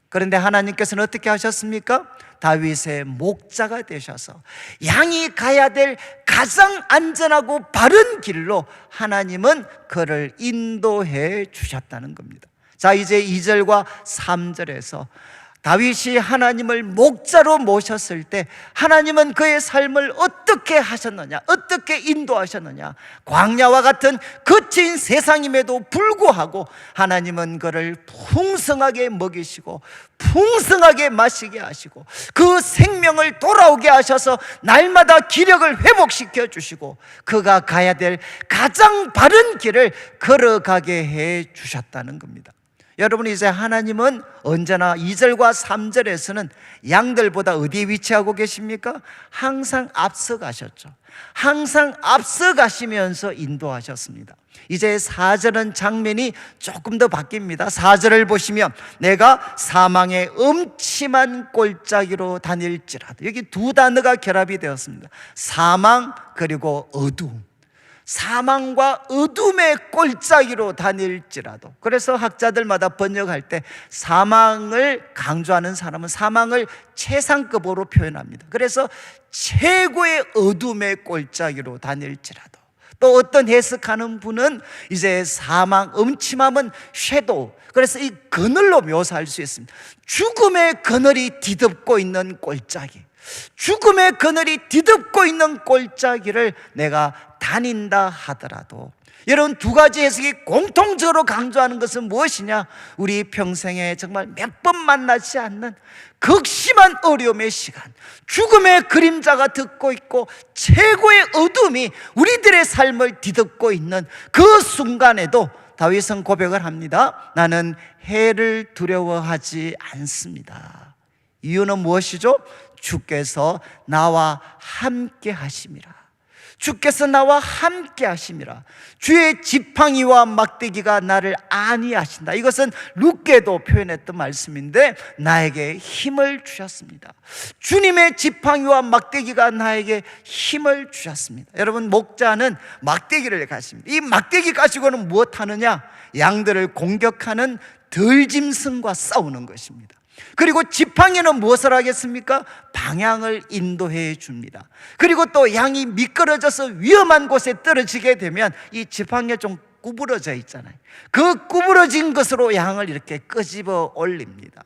그런데 하나님께서는 어떻게 하셨습니까? 다윗의 목자가 되셔서 양이 가야 될 가장 안전하고 바른 길로 하나님은 그를 인도해 주셨다는 겁니다. 자, 이제 2절과 3절에서 다윗이 하나님을 목자로 모셨을 때 하나님은 그의 삶을 어떻게 하셨느냐, 어떻게 인도하셨느냐. 광야와 같은 거친 세상임에도 불구하고 하나님은 그를 풍성하게 먹이시고 풍성하게 마시게 하시고 그 생명을 돌아오게 하셔서 날마다 기력을 회복시켜 주시고 그가 가야 될 가장 바른 길을 걸어가게 해 주셨다는 겁니다. 여러분, 이제 하나님은 언제나 2절과 3절에서는 양들보다 어디에 위치하고 계십니까? 항상 앞서가셨죠. 항상 앞서가시면서 인도하셨습니다. 이제 4절은 장면이 조금 더 바뀝니다. 4절을 보시면 내가 사망의 음침한 골짜기로 다닐지라도, 여기 두 단어가 결합이 되었습니다. 사망 그리고 어두움. 사망과 어둠의 골짜기로 다닐지라도. 그래서 학자들마다 번역할 때 사망을 강조하는 사람은 사망을 최상급으로 표현합니다. 그래서 최고의 어둠의 골짜기로 다닐지라도. 또 어떤 해석하는 분은 이제 사망, 음침함은 섀도우, 그래서 이 그늘로 묘사할 수 있습니다. 죽음의 그늘이 뒤덮고 있는 골짜기, 죽음의 그늘이 뒤덮고 있는 골짜기를 내가 다닌다 하더라도, 여러분, 두 가지 해석이 공통적으로 강조하는 것은 무엇이냐? 우리 평생에 정말 몇 번 만나지 않는 극심한 어려움의 시간, 죽음의 그림자가 덮고 있고 최고의 어둠이 우리들의 삶을 뒤덮고 있는 그 순간에도 다윗은 고백을 합니다. 나는 해를 두려워하지 않습니다. 이유는 무엇이죠? 주께서 나와 함께 하심이라. 주께서 나와 함께 하심이라. 주의 지팡이와 막대기가 나를 안위하신다. 이것은 룻게도 표현했던 말씀인데, 나에게 힘을 주셨습니다. 주님의 지팡이와 막대기가 나에게 힘을 주셨습니다. 여러분, 목자는 막대기를 가집니다. 이 막대기 가지고는 무엇 하느냐? 양들을 공격하는 들짐승과 싸우는 것입니다. 그리고 지팡이는 무엇을 하겠습니까? 방향을 인도해 줍니다. 그리고 또 양이 미끄러져서 위험한 곳에 떨어지게 되면 이 지팡이가 좀 구부러져 있잖아요. 그 구부러진 것으로 양을 이렇게 끄집어 올립니다.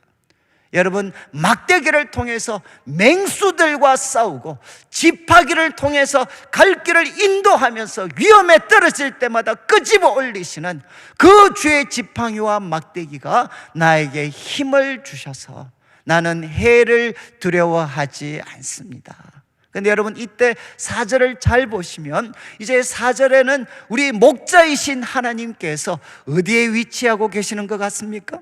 여러분, 막대기를 통해서 맹수들과 싸우고 지팡이를 통해서 갈 길을 인도하면서 위험에 떨어질 때마다 끄집어 올리시는 그 주의 지팡이와 막대기가 나에게 힘을 주셔서 나는 해를 두려워하지 않습니다. 근데 여러분, 이때 4절을 잘 보시면 이제 4절에는 우리 목자이신 하나님께서 어디에 위치하고 계시는 것 같습니까?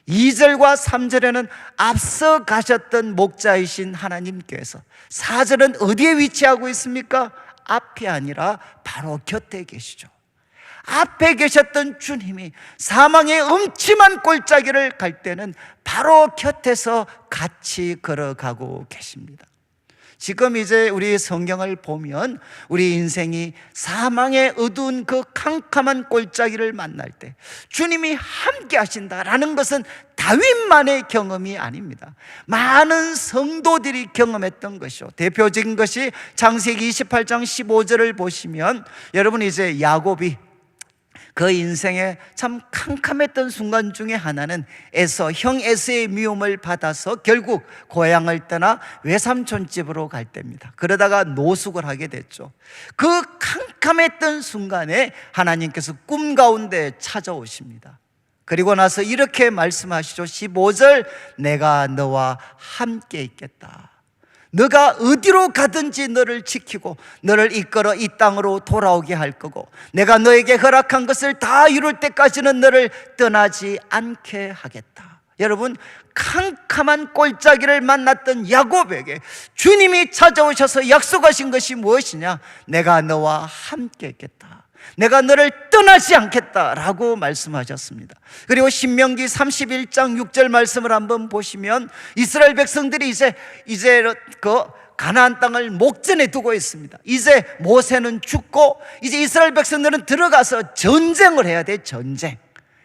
2절과 3절에는 앞서 가셨던 목자이신 하나님께서 4절은 어디에 위치하고 있습니까? 앞이 아니라 바로 곁에 계시죠. 앞에 계셨던 주님이 사망의 음침한 골짜기를 갈 때는 바로 곁에서 같이 걸어가고 계십니다. 지금 이제 우리 성경을 보면 우리 인생이 사망의 어두운 그 캄캄한 골짜기를 만날 때 주님이 함께 하신다라는 것은 다윗만의 경험이 아닙니다. 많은 성도들이 경험했던 것이요, 대표적인 것이 창세기 28장 15절을 보시면, 여러분, 이제 야곱이 그 인생에 참 캄캄했던 순간 중에 하나는 형 에서의 미움을 받아서 결국 고향을 떠나 외삼촌 집으로 갈 때입니다. 그러다가 노숙을 하게 됐죠. 그 캄캄했던 순간에 하나님께서 꿈 가운데 찾아오십니다. 그리고 나서 이렇게 말씀하시죠. 15절, 내가 너와 함께 있겠다. 너가 어디로 가든지 너를 지키고 너를 이끌어 이 땅으로 돌아오게 할 거고, 내가 너에게 허락한 것을 다 이룰 때까지는 너를 떠나지 않게 하겠다. 여러분, 캄캄한 골짜기를 만났던 야곱에게 주님이 찾아오셔서 약속하신 것이 무엇이냐? 내가 너와 함께 있겠다. 내가 너를 떠나지 않겠다라고 말씀하셨습니다. 그리고 신명기 31장 6절 말씀을 한번 보시면, 이스라엘 백성들이 이제 그 가나안 땅을 목전에 두고 있습니다. 이제 모세는 죽고 이제 이스라엘 백성들은 들어가서 전쟁을 해야 돼, 전쟁.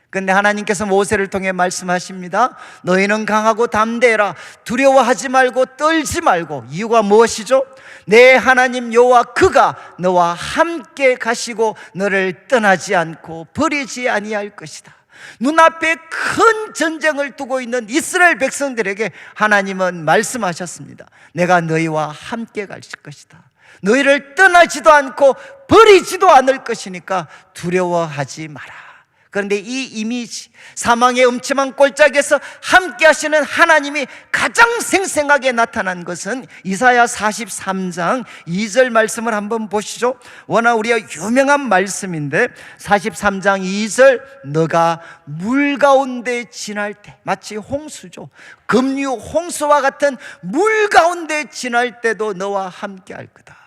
근데 하나님께서 모세를 통해 말씀하십니다. 너희는 강하고 담대해라. 두려워하지 말고 떨지 말고. 이유가 무엇이죠? 내 하나님 여호와 그가 너와 함께 가시고 너를 떠나지 않고 버리지 아니할 것이다. 눈앞에 큰 전쟁을 두고 있는 이스라엘 백성들에게 하나님은 말씀하셨습니다. 내가 너희와 함께 갈 것이다. 너희를 떠나지도 않고 버리지도 않을 것이니까 두려워하지 마라. 그런데 이 이미지, 사망의 음침한 골짜기에서 함께 하시는 하나님이 가장 생생하게 나타난 것은 이사야 43장 2절 말씀을 한번 보시죠. 워낙 우리가 유명한 말씀인데 43장 2절, 너가 물 가운데 지날 때, 마치 홍수죠. 급류 홍수와 같은 물 가운데 지날 때도 너와 함께 할 거다.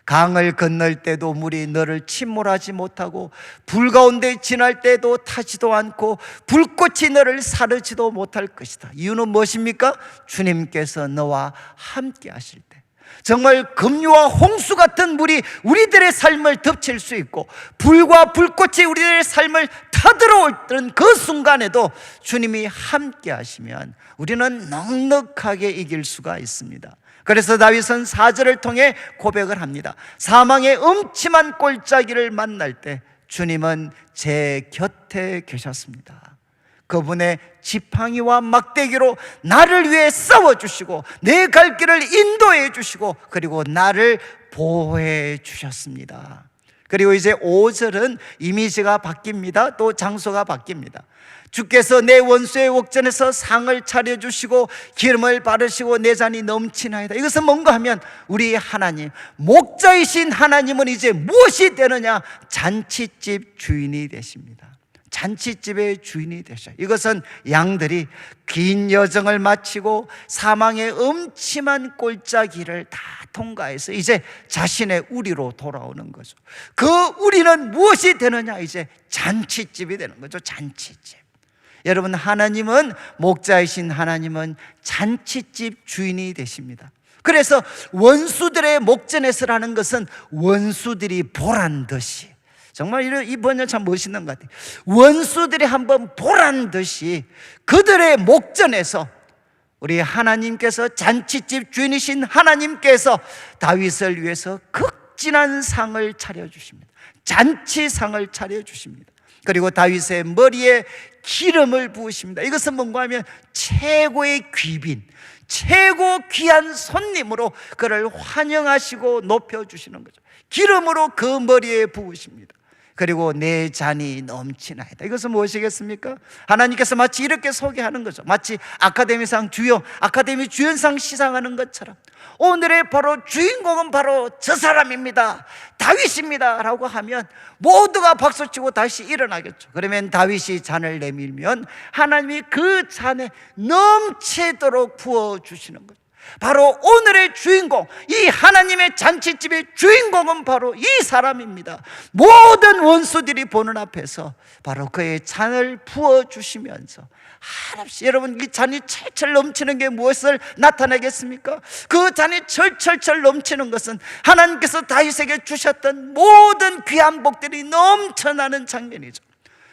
강을 건널 때도 물이 너를 침몰하지 못하고, 불 가운데 지날 때도 타지도 않고, 불꽃이 너를 사르지도 못할 것이다. 이유는 무엇입니까? 주님께서 너와 함께 하실 때, 정말 급류와 홍수 같은 물이 우리들의 삶을 덮칠 수 있고, 불과 불꽃이 우리들의 삶을 타들어올 그 순간에도 주님이 함께 하시면 우리는 넉넉하게 이길 수가 있습니다. 그래서 다윗은 4절을 통해 고백을 합니다. 사망의 음침한 골짜기를 만날 때 주님은 제 곁에 계셨습니다. 그분의 지팡이와 막대기로 나를 위해 싸워주시고 내 갈 길을 인도해 주시고, 그리고 나를 보호해 주셨습니다. 그리고 이제 5절은 이미지가 바뀝니다. 또 장소가 바뀝니다. 주께서 내 원수의 옥전에서 상을 차려주시고 기름을 바르시고 내 잔이 넘치나이다. 이것은 뭔가 하면 우리 하나님, 목자이신 하나님은 이제 무엇이 되느냐? 잔치집 주인이 되십니다. 잔치집의 주인이 되셔. 이것은 양들이 긴 여정을 마치고 사망의 음침한 골짜기를 다 통과해서 이제 자신의 우리로 돌아오는 거죠. 그 우리는 무엇이 되느냐? 이제 잔치집이 되는 거죠. 잔치집. 여러분, 하나님은, 목자이신 하나님은 잔치집 주인이 되십니다. 그래서 원수들의 목전에서라는 것은 원수들이 보란 듯이, 정말 이 번역 참 멋있는 것 같아요. 원수들이 한번 보란 듯이 그들의 목전에서 우리 하나님께서, 잔치집 주인이신 하나님께서 다윗을 위해서 극진한 상을 차려주십니다. 잔치상을 차려주십니다. 그리고 다윗의 머리에 기름을 부으십니다. 이것은 뭔가 하면 최고의 귀빈, 최고 귀한 손님으로 그를 환영하시고 높여주시는 거죠. 기름으로 그 머리에 부으십니다. 그리고 내 잔이 넘치나이다. 이것은 무엇이겠습니까? 하나님께서 마치 이렇게 소개하는 거죠. 마치 아카데미상 주연, 아카데미 주연상 시상하는 것처럼 오늘의 바로 주인공은 바로 저 사람입니다, 다윗입니다 라고 하면 모두가 박수치고 다시 일어나겠죠. 그러면 다윗이 잔을 내밀면 하나님이 그 잔에 넘치도록 부어주시는 거죠. 바로 오늘의 주인공, 이 하나님의 잔치집의 주인공은 바로 이 사람입니다. 모든 원수들이 보는 앞에서 바로 그의 잔을 부어주시면서 한없이, 여러분, 이 잔이 철철 넘치는 게 무엇을 나타내겠습니까? 그 잔이 철철철 넘치는 것은 하나님께서 다윗에게 주셨던 모든 귀한 복들이 넘쳐나는 장면이죠.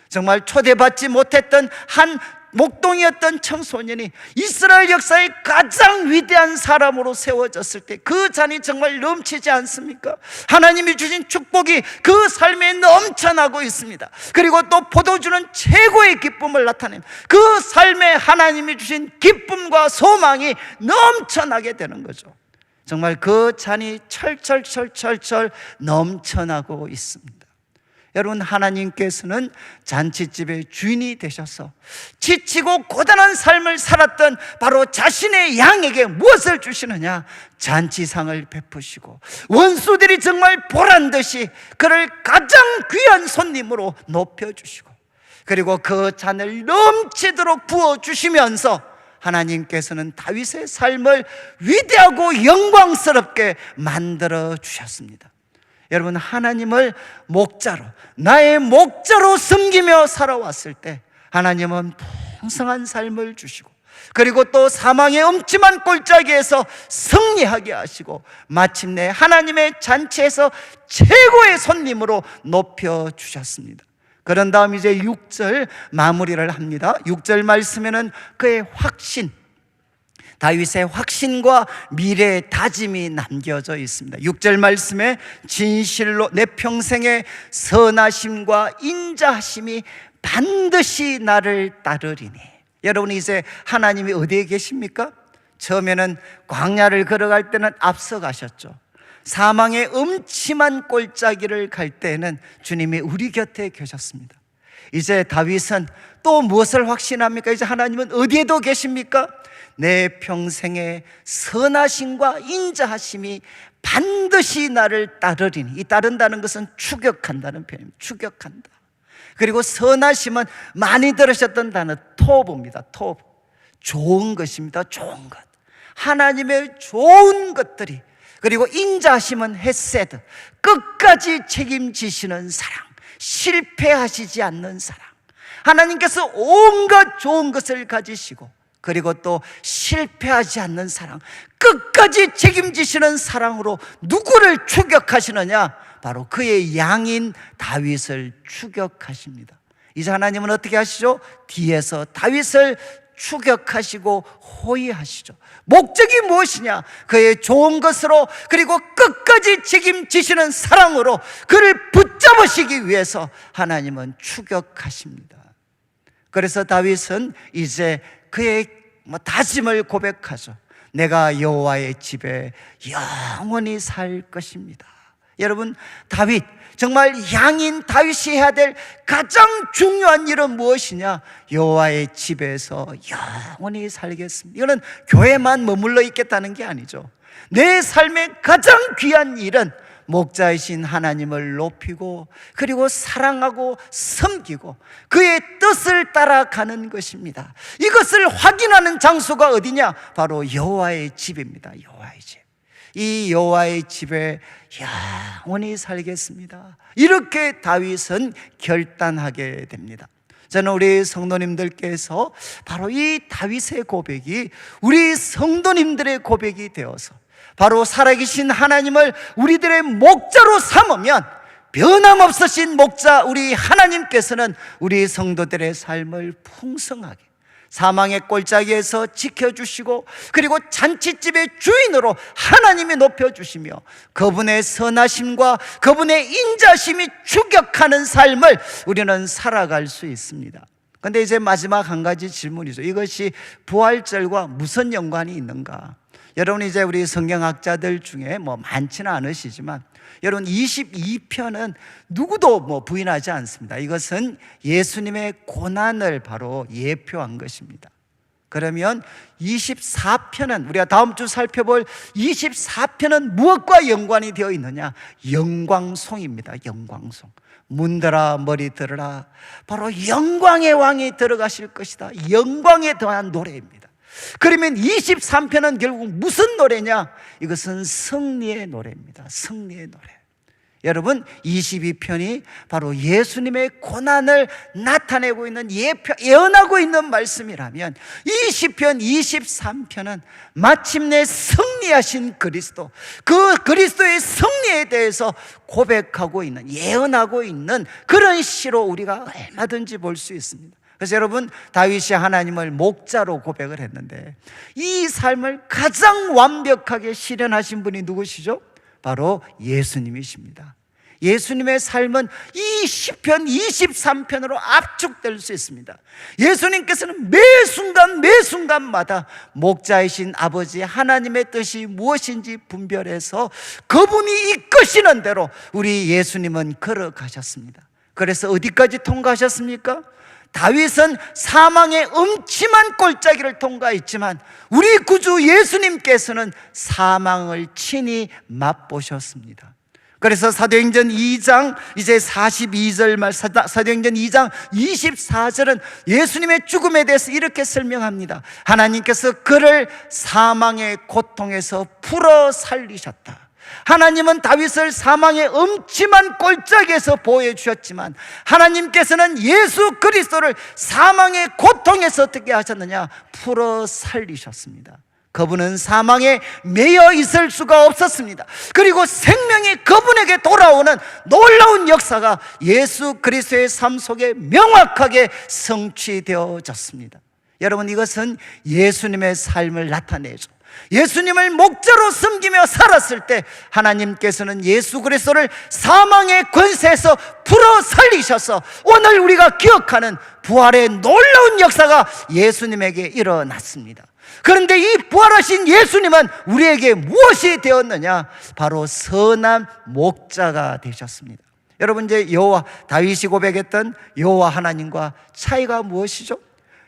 정말 초대받지 못했던 한 목동이었던 청소년이 이스라엘 역사의 가장 위대한 사람으로 세워졌을 때 그 잔이 정말 넘치지 않습니까? 하나님이 주신 축복이 그 삶에 넘쳐나고 있습니다. 그리고 또 포도주는 최고의 기쁨을 나타내는 그 삶에 하나님이 주신 기쁨과 소망이 넘쳐나게 되는 거죠. 정말 그 잔이 철철철철철 넘쳐나고 있습니다. 여러분, 하나님께서는 잔치집의 주인이 되셔서 지치고 고단한 삶을 살았던 바로 자신의 양에게 무엇을 주시느냐? 잔치상을 베푸시고 원수들이 정말 보란듯이 그를 가장 귀한 손님으로 높여주시고, 그리고 그 잔을 넘치도록 부어주시면서 하나님께서는 다윗의 삶을 위대하고 영광스럽게 만들어 주셨습니다. 여러분, 하나님을 목자로, 나의 목자로 섬기며 살아왔을 때 하나님은 풍성한 삶을 주시고, 그리고 또 사망의 음침한 골짜기에서 승리하게 하시고, 마침내 하나님의 잔치에서 최고의 손님으로 높여주셨습니다. 그런 다음 이제 6절 마무리를 합니다. 6절 말씀에는 그의 확신, 다윗의 확신과 미래의 다짐이 남겨져 있습니다. 6절 말씀에 진실로 내 평생의 선하심과 인자하심이 반드시 나를 따르리니. 여러분, 이제 하나님이 어디에 계십니까? 처음에는 광야를 걸어갈 때는 앞서 가셨죠. 사망의 음침한 골짜기를 갈 때는 주님이 우리 곁에 계셨습니다. 이제 다윗은 또 무엇을 확신합니까? 이제 하나님은 어디에도 계십니까? 내 평생의 선하심과 인자하심이 반드시 나를 따르리니, 이 따른다는 것은 추격한다는 표현입니다. 추격한다. 그리고 선하심은 많이 들으셨던 단어 토브입니다. 토브. 좋은 것입니다. 좋은 것. 하나님의 좋은 것들이, 그리고 인자하심은 헤세드, 끝까지 책임지시는 사랑, 실패하시지 않는 사랑. 하나님께서 온갖 좋은 것을 가지시고, 그리고 또 실패하지 않는 사랑, 끝까지 책임지시는 사랑으로 누구를 추격하시느냐? 바로 그의 양인 다윗을 추격하십니다. 이제 하나님은 어떻게 하시죠? 뒤에서 다윗을 추격하시고 호위하시죠. 목적이 무엇이냐? 그의 좋은 것으로, 그리고 끝까지 책임지시는 사랑으로 그를 붙잡으시기 위해서 하나님은 추격하십니다. 그래서 다윗은 이제 그의 다짐을 고백하죠. 내가 여호와의 집에 영원히 살 것입니다. 여러분, 다윗, 정말 양인 다윗이 해야 될 가장 중요한 일은 무엇이냐? 여호와의 집에서 영원히 살겠습니다. 이거는 교회만 머물러 있겠다는 게 아니죠. 내 삶의 가장 귀한 일은 목자이신 하나님을 높이고, 그리고 사랑하고 섬기고 그의 뜻을 따라가는 것입니다. 이것을 확인하는 장소가 어디냐? 바로 여호와의 집입니다. 여호와의 집. 이 여호와의 집에 영원히 살겠습니다. 이렇게 다윗은 결단하게 됩니다. 저는 우리 성도님들께서 바로 이 다윗의 고백이 우리 성도님들의 고백이 되어서 바로 살아계신 하나님을 우리들의 목자로 삼으면, 변함없으신 목자 우리 하나님께서는 우리 성도들의 삶을 풍성하게 사망의 꼴짜기에서 지켜주시고, 그리고 잔치집의 주인으로 하나님이 높여주시며 그분의 선하심과 그분의 인자심이 추격하는 삶을 우리는 살아갈 수 있습니다. 그런데 이제 마지막 한 가지 질문이죠. 이것이 부활절과 무슨 연관이 있는가? 여러분, 이제 우리 성경학자들 중에 많지는 않으시지만, 여러분 22편은 누구도 부인하지 않습니다. 이것은 예수님의 고난을 바로 예표한 것입니다. 그러면 24편은, 우리가 다음 주 살펴볼 24편은 무엇과 연관이 되어 있느냐? 영광송입니다. 영광송. 문들아 머리 들으라, 바로 영광의 왕이 들어가실 것이다. 영광에 대한 노래입니다. 그러면 23편은 결국 무슨 노래냐? 이것은 승리의 노래입니다. 승리의 노래. 여러분, 22편이 바로 예수님의 고난을 나타내고 있는, 예언하고 있는 말씀이라면 20편, 23편은 마침내 승리하신 그리스도, 그 그리스도의 승리에 대해서 고백하고 있는, 예언하고 있는 그런 시로 우리가 얼마든지 볼 수 있습니다. 그래서 여러분, 다윗이 하나님을 목자로 고백을 했는데 이 삶을 가장 완벽하게 실현하신 분이 누구시죠? 바로 예수님이십니다. 예수님의 삶은 이 시편 23편으로 압축될 수 있습니다. 예수님께서는 매 순간마다 목자이신 아버지 하나님의 뜻이 무엇인지 분별해서 그분이 이끄시는 대로 우리 예수님은 걸어가셨습니다. 그래서 어디까지 통과하셨습니까? 다윗은 사망의 음침한 골짜기를 통과했지만 우리 구주 예수님께서는 사망을 친히 맛보셨습니다. 그래서 사도행전 2장 이제 42절 말, 사도행전 2장 24절은 예수님의 죽음에 대해서 이렇게 설명합니다. 하나님께서 그를 사망의 고통에서 풀어 살리셨다. 하나님은 다윗을 사망의 음침한 골짜기에서 보호해 주셨지만 하나님께서는 예수 그리스도를 사망의 고통에서 어떻게 하셨느냐? 풀어 살리셨습니다. 그분은 사망에 매여 있을 수가 없었습니다. 그리고 생명이 그분에게 돌아오는 놀라운 역사가 예수 그리스도의 삶 속에 명확하게 성취되어졌습니다. 여러분, 이것은 예수님의 삶을 나타내죠. 예수님을 목자로 섬기며 살았을 때 하나님께서는 예수 그리스도를 사망의 권세에서 풀어 살리셔서 오늘 우리가 기억하는 부활의 놀라운 역사가 예수님에게 일어났습니다. 그런데 이 부활하신 예수님은 우리에게 무엇이 되었느냐? 바로 선한 목자가 되셨습니다. 여러분, 이제 여호와, 다윗이 고백했던 여호와 하나님과 차이가 무엇이죠?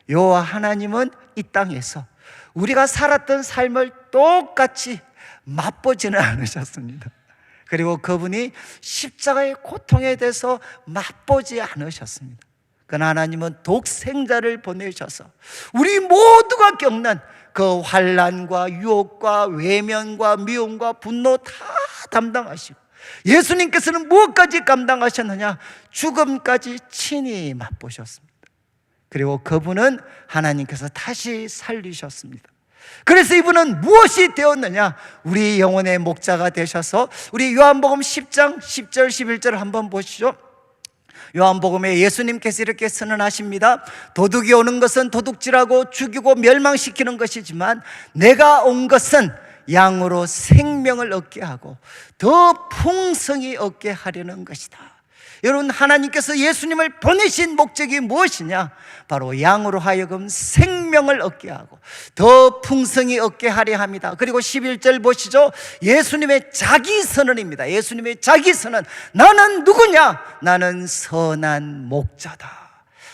여호와 하나님은 이 땅에서 우리가 살았던 삶을 똑같이 맛보지는 않으셨습니다. 그리고 그분이 십자가의 고통에 대해서 맛보지 않으셨습니다. 그러나 하나님은 독생자를 보내셔서 우리 모두가 겪는 그 환난과 유혹과 외면과 미움과 분노 다 담당하시고, 예수님께서는 무엇까지 감당하셨느냐? 죽음까지 친히 맛보셨습니다. 그리고 그분은 하나님께서 다시 살리셨습니다. 그래서 이분은 무엇이 되었느냐? 우리 영혼의 목자가 되셔서, 우리 요한복음 10장 10절 11절을 한번 보시죠. 요한복음에 예수님께서 이렇게 선언하십니다. 도둑이 오는 것은 도둑질하고 죽이고 멸망시키는 것이지만 내가 온 것은 양으로 생명을 얻게 하고 더 풍성히 얻게 하려는 것이다. 여러분, 하나님께서 예수님을 보내신 목적이 무엇이냐? 바로 양으로 하여금 생명을 얻게 하고 더 풍성히 얻게 하려 합니다. 그리고 11절 보시죠. 예수님의 자기 선언입니다. 예수님의 자기 선언. 나는 누구냐? 나는 선한 목자다.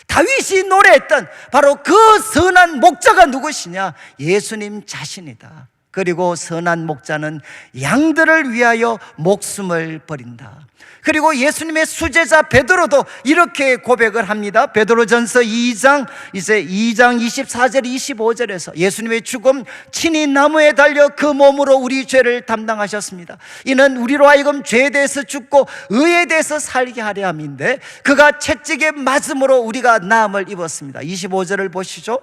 다윗이 노래했던 바로 그 선한 목자가 누구시냐? 예수님 자신이다. 그리고 선한 목자는 양들을 위하여 목숨을 버린다. 그리고 예수님의 수제자 베드로도 이렇게 고백을 합니다. 베드로전서 2장 24절 25절에서 예수님의 죽음, 친히 나무에 달려 그 몸으로 우리 죄를 담당하셨습니다. 이는 우리로 하여금 죄에 대해서 죽고 의에 대해서 살게 하려 함인데 그가 채찍에 맞음으로 우리가 나음을 입었습니다. 25절을 보시죠.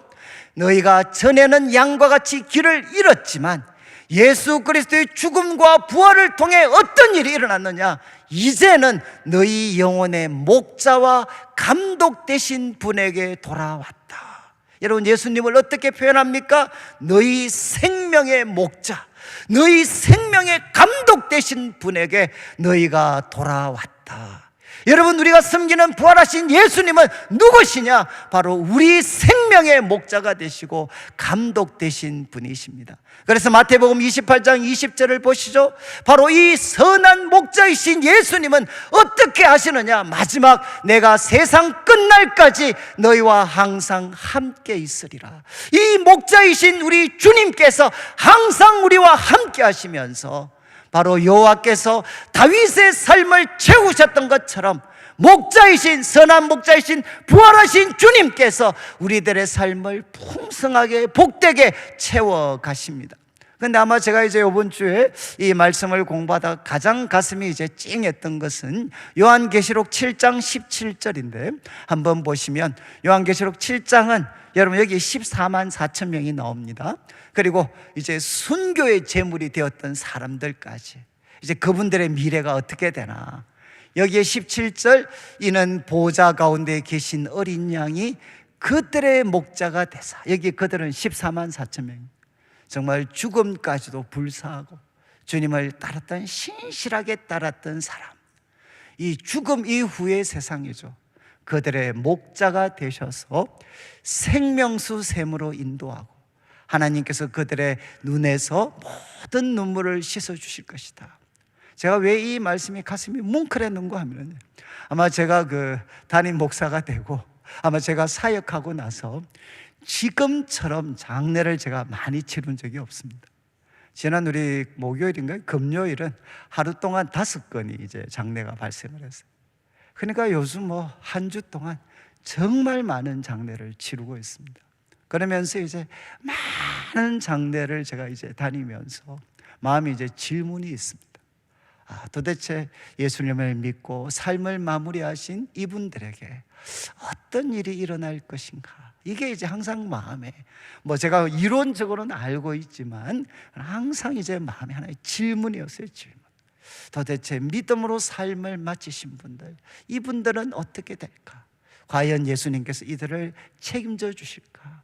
너희가 전에는 양과 같이 길을 잃었지만 예수 그리스도의 죽음과 부활을 통해 어떤 일이 일어났느냐? 이제는 너희 영혼의 목자와 감독 되신 분에게 돌아왔다. 여러분, 예수님을 어떻게 표현합니까? 너희 생명의 목자, 너희 생명의 감독 되신 분에게 너희가 돌아왔다. 여러분, 우리가 섬기는 부활하신 예수님은 누구시냐? 바로 우리 생명의 목자가 되시고 감독 되신 분이십니다. 그래서 마태복음 28장 20절을 보시죠. 바로 이 선한 목자이신 예수님은 어떻게 하시느냐? 마지막 내가 세상 끝날까지 너희와 항상 함께 있으리라. 이 목자이신 우리 주님께서 항상 우리와 함께 하시면서 바로 여호와께서 다윗의 삶을 채우셨던 것처럼 목자이신, 선한 목자이신 부활하신 주님께서 우리들의 삶을 풍성하게 복되게 채워가십니다. 근데 아마 제가 이제 이번 주에 이 말씀을 공부하다 가장 가슴이 이제 찡했던 것은 요한계시록 7장 17절인데, 한번 보시면 요한계시록 7장은 여러분 여기 14만 4천 명이 나옵니다. 그리고 이제 순교의 제물이 되었던 사람들까지, 이제 그분들의 미래가 어떻게 되나. 여기에 17절, 이는 보좌 가운데 계신 어린 양이 그들의 목자가 되사. 여기 그들은 14만 4천 명, 정말 죽음까지도 불사하고 주님을 따랐던, 신실하게 따랐던 사람. 이 죽음 이후의 세상이죠. 그들의 목자가 되셔서 생명수 샘으로 인도하고 하나님께서 그들의 눈에서 모든 눈물을 씻어주실 것이다. 제가 왜 이 말씀이 가슴이 뭉클했는가 하면, 아마 제가 그 담임 목사가 되고 아마 제가 사역하고 나서 지금처럼 장례를 제가 많이 치른 적이 없습니다. 지난 우리 목요일인가요? 금요일은 하루 동안 5건이 이제 장례가 발생을 했어요. 그러니까 요즘 뭐 한 주 동안 정말 많은 장례를 치르고 있습니다. 그러면서 이제 많은 장례를 제가 이제 다니면서 마음이 이제 질문이 있습니다. 도대체 예수님을 믿고 삶을 마무리하신 이분들에게 어떤 일이 일어날 것인가? 이게 이제 항상 마음에, 뭐 제가 이론적으로는 알고 있지만 항상 이제 마음에 하나의 질문이었어요. 질문. 도대체 믿음으로 삶을 마치신 분들, 이분들은 어떻게 될까? 과연 예수님께서 이들을 책임져 주실까?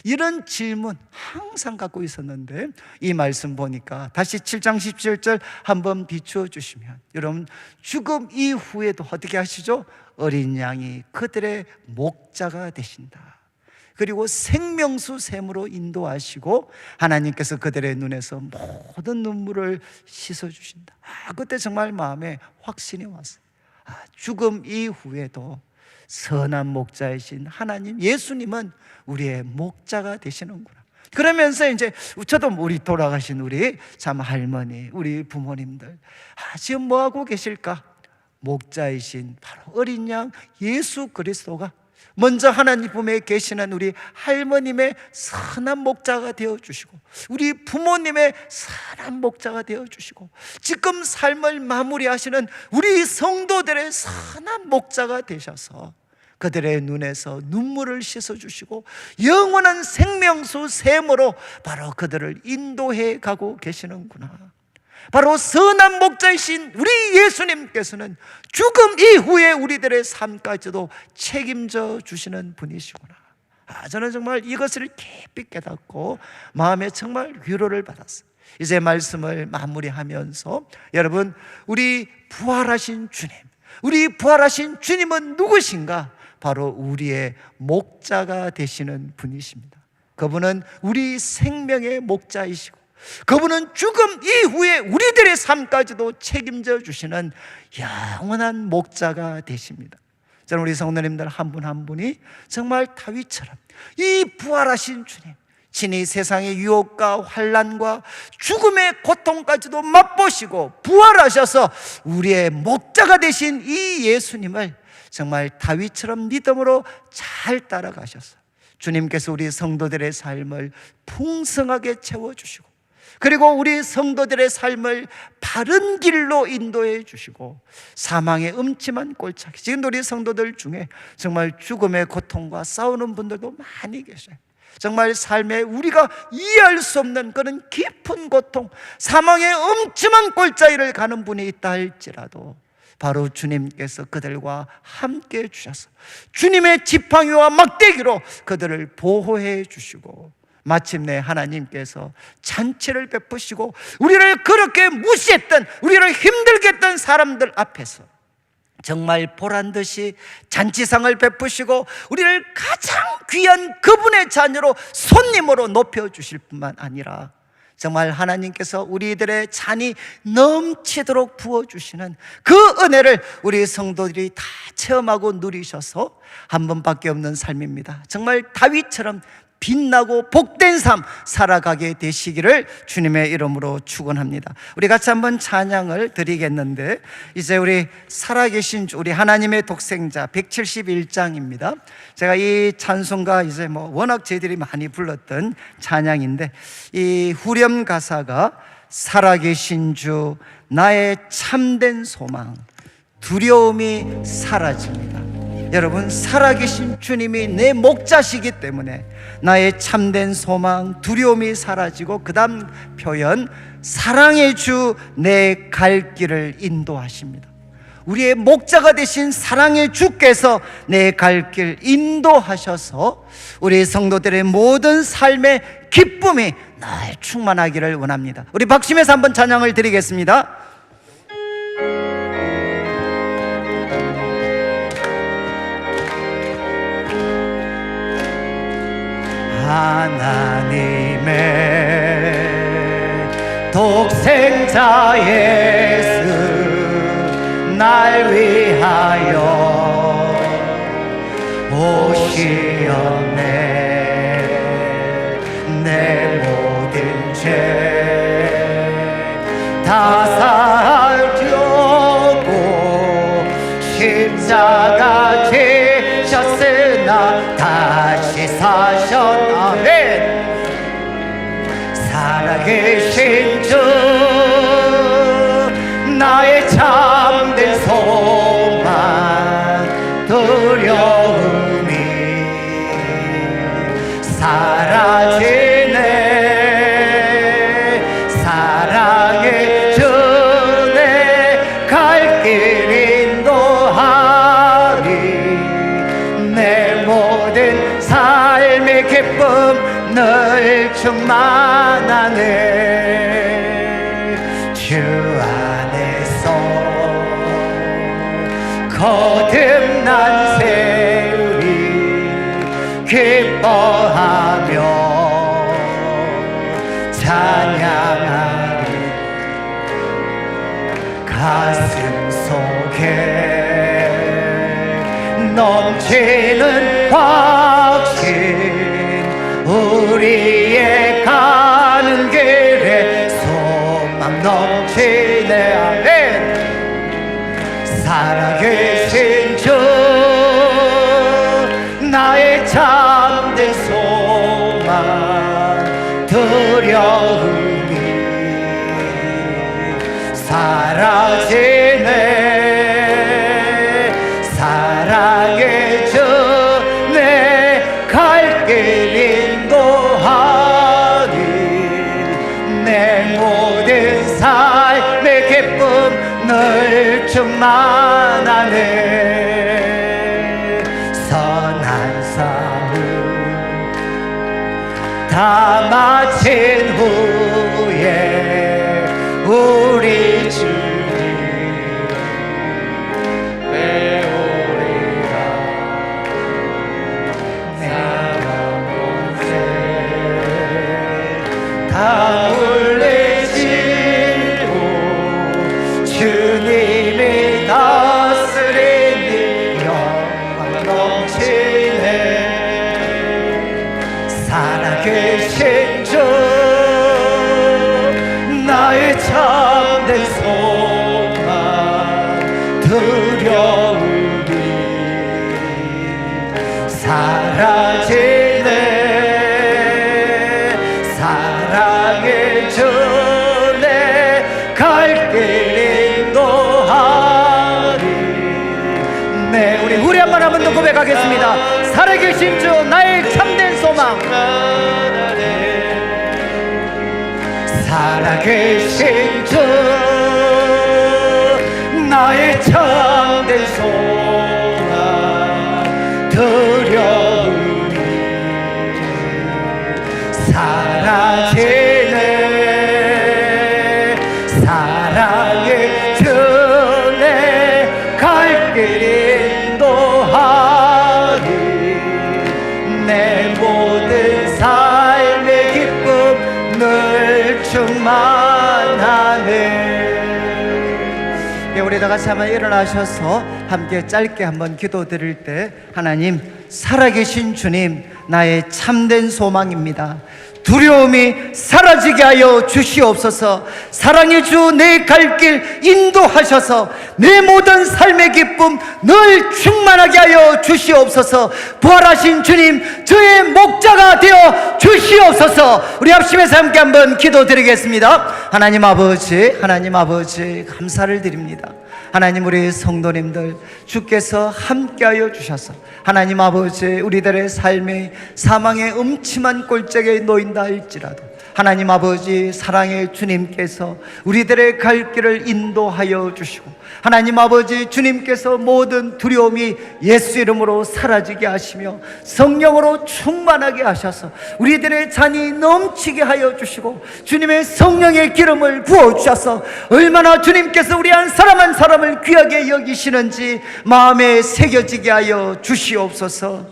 이런 질문 항상 갖고 있었는데, 이 말씀 보니까 다시 7장 17절 한번 비추어 주시면, 여러분 죽음 이후에도 어떻게 하시죠? 어린 양이 그들의 목자가 되신다. 그리고 생명수 샘으로 인도하시고 하나님께서 그들의 눈에서 모든 눈물을 씻어주신다. 그때 정말 마음에 확신이 왔어요. 죽음 이후에도 선한 목자이신 하나님 예수님은 우리의 목자가 되시는구나. 그러면서 이제 저도 우리 돌아가신 우리 참 할머니, 우리 부모님들 지금 뭐하고 계실까? 목자이신 바로 어린 양 예수 그리스도가 먼저 하나님 품에 계시는 우리 할머님의 선한 목자가 되어주시고, 우리 부모님의 선한 목자가 되어주시고, 지금 삶을 마무리하시는 우리 성도들의 선한 목자가 되셔서 그들의 눈에서 눈물을 씻어주시고 영원한 생명수 샘으로 바로 그들을 인도해 가고 계시는구나. 바로 선한 목자이신 우리 예수님께서는 죽음 이후에 우리들의 삶까지도 책임져 주시는 분이시구나. 저는 정말 이것을 깊이 깨닫고 마음에 정말 위로를 받았어요. 이제 말씀을 마무리하면서 여러분, 우리 부활하신 주님, 우리 부활하신 주님은 누구신가? 바로 우리의 목자가 되시는 분이십니다. 그분은 우리 생명의 목자이시고, 그분은 죽음 이후에 우리들의 삶까지도 책임져 주시는 영원한 목자가 되십니다. 저는 우리 성도님들 한 분 한 분이 정말 다윗처럼 이 부활하신 주님, 친히 세상의 유혹과 환난과 죽음의 고통까지도 맛보시고 부활하셔서 우리의 목자가 되신 이 예수님을 정말 다윗처럼 믿음으로 잘 따라가셔서 주님께서 우리 성도들의 삶을 풍성하게 채워주시고, 그리고 우리 성도들의 삶을 바른 길로 인도해 주시고, 사망의 음침한 골짜기, 지금 우리 성도들 중에 정말 죽음의 고통과 싸우는 분들도 많이 계셔요. 정말 삶에 우리가 이해할 수 없는 그런 깊은 고통, 사망의 음침한 골짜기를 가는 분이 있다 할지라도 바로 주님께서 그들과 함께 주셔서 주님의 지팡이와 막대기로 그들을 보호해 주시고, 마침내 하나님께서 잔치를 베푸시고 우리를 그렇게 무시했던, 우리를 힘들게 했던 사람들 앞에서 정말 보란듯이 잔치상을 베푸시고 우리를 가장 귀한 그분의 자녀로, 손님으로 높여주실 뿐만 아니라 정말 하나님께서 우리들의 잔이 넘치도록 부어주시는 그 은혜를 우리 성도들이 다 체험하고 누리셔서 한 번밖에 없는 삶입니다. 정말 다윗처럼 빛나고 복된 삶 살아가게 되시기를 주님의 이름으로 축원합니다. 우리 같이 한번 찬양을 드리겠는데, 이제 우리 살아계신 우리 하나님의 독생자 171장입니다. 제가 이 찬송가 이제 워낙 저희들이 많이 불렀던 찬양인데, 이 후렴 가사가 살아계신 주 나의 참된 소망 두려움이 사라집니다. 여러분, 살아계신 주님이 내 목자시기 때문에 나의 참된 소망, 두려움이 사라지고, 그 다음 표현 사랑의 주 내 갈 길을 인도하십니다. 우리의 목자가 되신 사랑의 주께서 내 갈 길 인도하셔서 우리 성도들의 모든 삶의 기쁨이 늘 충만하기를 원합니다. 우리 박심에서 한번 찬양을 드리겠습니다. 하나님의 독생자 예수 날 위하여 오시었네. 내 모든 죄 다 사하려고 십자가 지셨으나 다시 사셨네. 살아계신 주 나의 참된 소망 두려움이 사라지네. 사랑의 주 내 갈 길 인도하리. 내 모든 삶의 기쁨 늘 충만하네. 주 안에서 거듭난 세월이 기뻐하며 찬양하리. 가슴 속에 넘치는 확신, 우리의 가는 길에 소망 넘치네. 아멘. 살아계신 주, 나의 참된 소망, 두려움이 사라지네. 사랑의 주, 내 갈 길 인도하니, 내 모든 삶의 기쁨 늘 충만하네. 선한 싸움 다 마친 후에 우리 주님 배우리라. 사랑 공세 다 울리시고 주님이 다스리니 영광 넘치네. 살아계신 주, 나의 참된 소망, 두려움이 사라지네. 사랑의 주, 내 갈 길 인도하리. 네, 우리 한번 더 고백하겠습니다. 살아계신 주, 나의 참된 소망. 살아계신 주, 나의 참된 소망, 두려움이 사라지네. 사랑의 주, 내 갈 길 인도하리. 내 모든 삶의 기쁨 늘 충만하네. 예, 우리 다 같이 한번 일어나셔서 함께 짧게 한번 기도드릴 때, 하나님, 살아계신 주님, 나의 참된 소망입니다. 두려움이 사라지게 하여 주시옵소서. 사랑의 주, 내 갈 길 인도하셔서 내 모든 삶의 기쁨 늘 충만하게 하여 주시옵소서. 부활하신 주님, 저의 목자가 되어 주시옵소서. 우리 합심해서 함께 한번 기도드리겠습니다. 하나님 아버지, 하나님 아버지, 감사를 드립니다. 하나님, 우리 성도님들 주께서 함께하여 주셔서 하나님 아버지, 우리들의 삶이 사망의 음침한 꼴짝에 놓인다 할지라도 하나님 아버지, 사랑의 주님께서 우리들의 갈 길을 인도하여 주시고, 하나님 아버지, 주님께서 모든 두려움이 예수 이름으로 사라지게 하시며 성령으로 충만하게 하셔서 우리들의 잔이 넘치게 하여 주시고, 주님의 성령의 기름을 부어주셔서 얼마나 주님께서 우리 한 사람을 귀하게 여기시는지 마음에 새겨지게 하여 주시옵소서.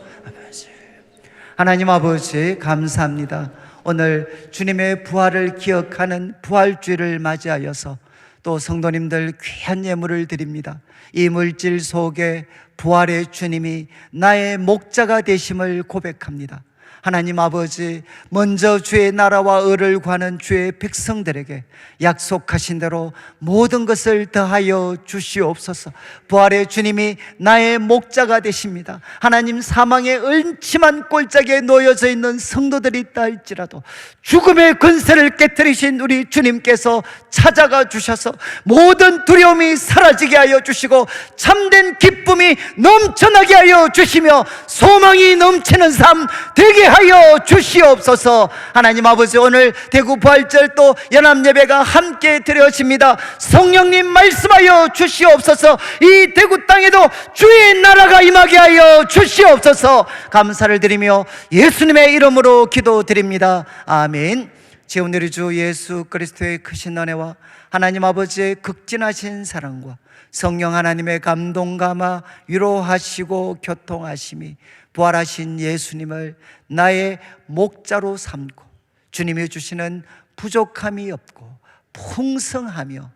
하나님 아버지, 감사합니다. 오늘 주님의 부활을 기억하는 부활주일을 맞이하여서 또 성도님들 귀한 예물을 드립니다. 이 물질 속에 부활의 주님이 나의 목자가 되심을 고백합니다. 하나님 아버지, 먼저 주의 나라와 의를 구하는 주의 백성들에게 약속하신 대로 모든 것을 더하여 주시옵소서. 부활의 주님이 나의 목자가 되십니다. 하나님, 사망의 음침한 꼴짝에 놓여져 있는 성도들이 있다 할지라도 죽음의 근세를 깨뜨리신 우리 주님께서 찾아가 주셔서 모든 두려움이 사라지게 하여 주시고 참된 기쁨이 넘쳐나게 하여 주시며 소망이 넘치는 삶 되게 하여 주시옵소서. 하나님 아버지, 오늘 대구 부활절 또 연합예배가 함께 드려집니다. 성령님 말씀하여 주시옵소서. 이 대구 땅에도 주의 나라가 임하게 하여 주시옵소서. 감사를 드리며 예수님의 이름으로 기도드립니다. 아멘. 지금 우리 주 예수 그리스도의 크신 은혜와 하나님 아버지의 극진하신 사랑과 성령 하나님의 감동 감화 위로하시고 교통하심이 부활하신 예수님을 나의 목자로 삼고 주님이 주시는 부족함이 없고 풍성하며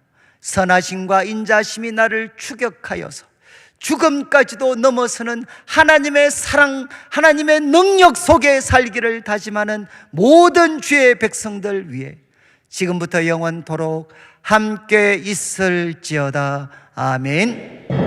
선하심과 인자심이 나를 추격하여서 죽음까지도 넘어서는 하나님의 사랑, 하나님의 능력 속에 살기를 다짐하는 모든 주의 백성들 위해 지금부터 영원토록 함께 있을지어다. 아멘.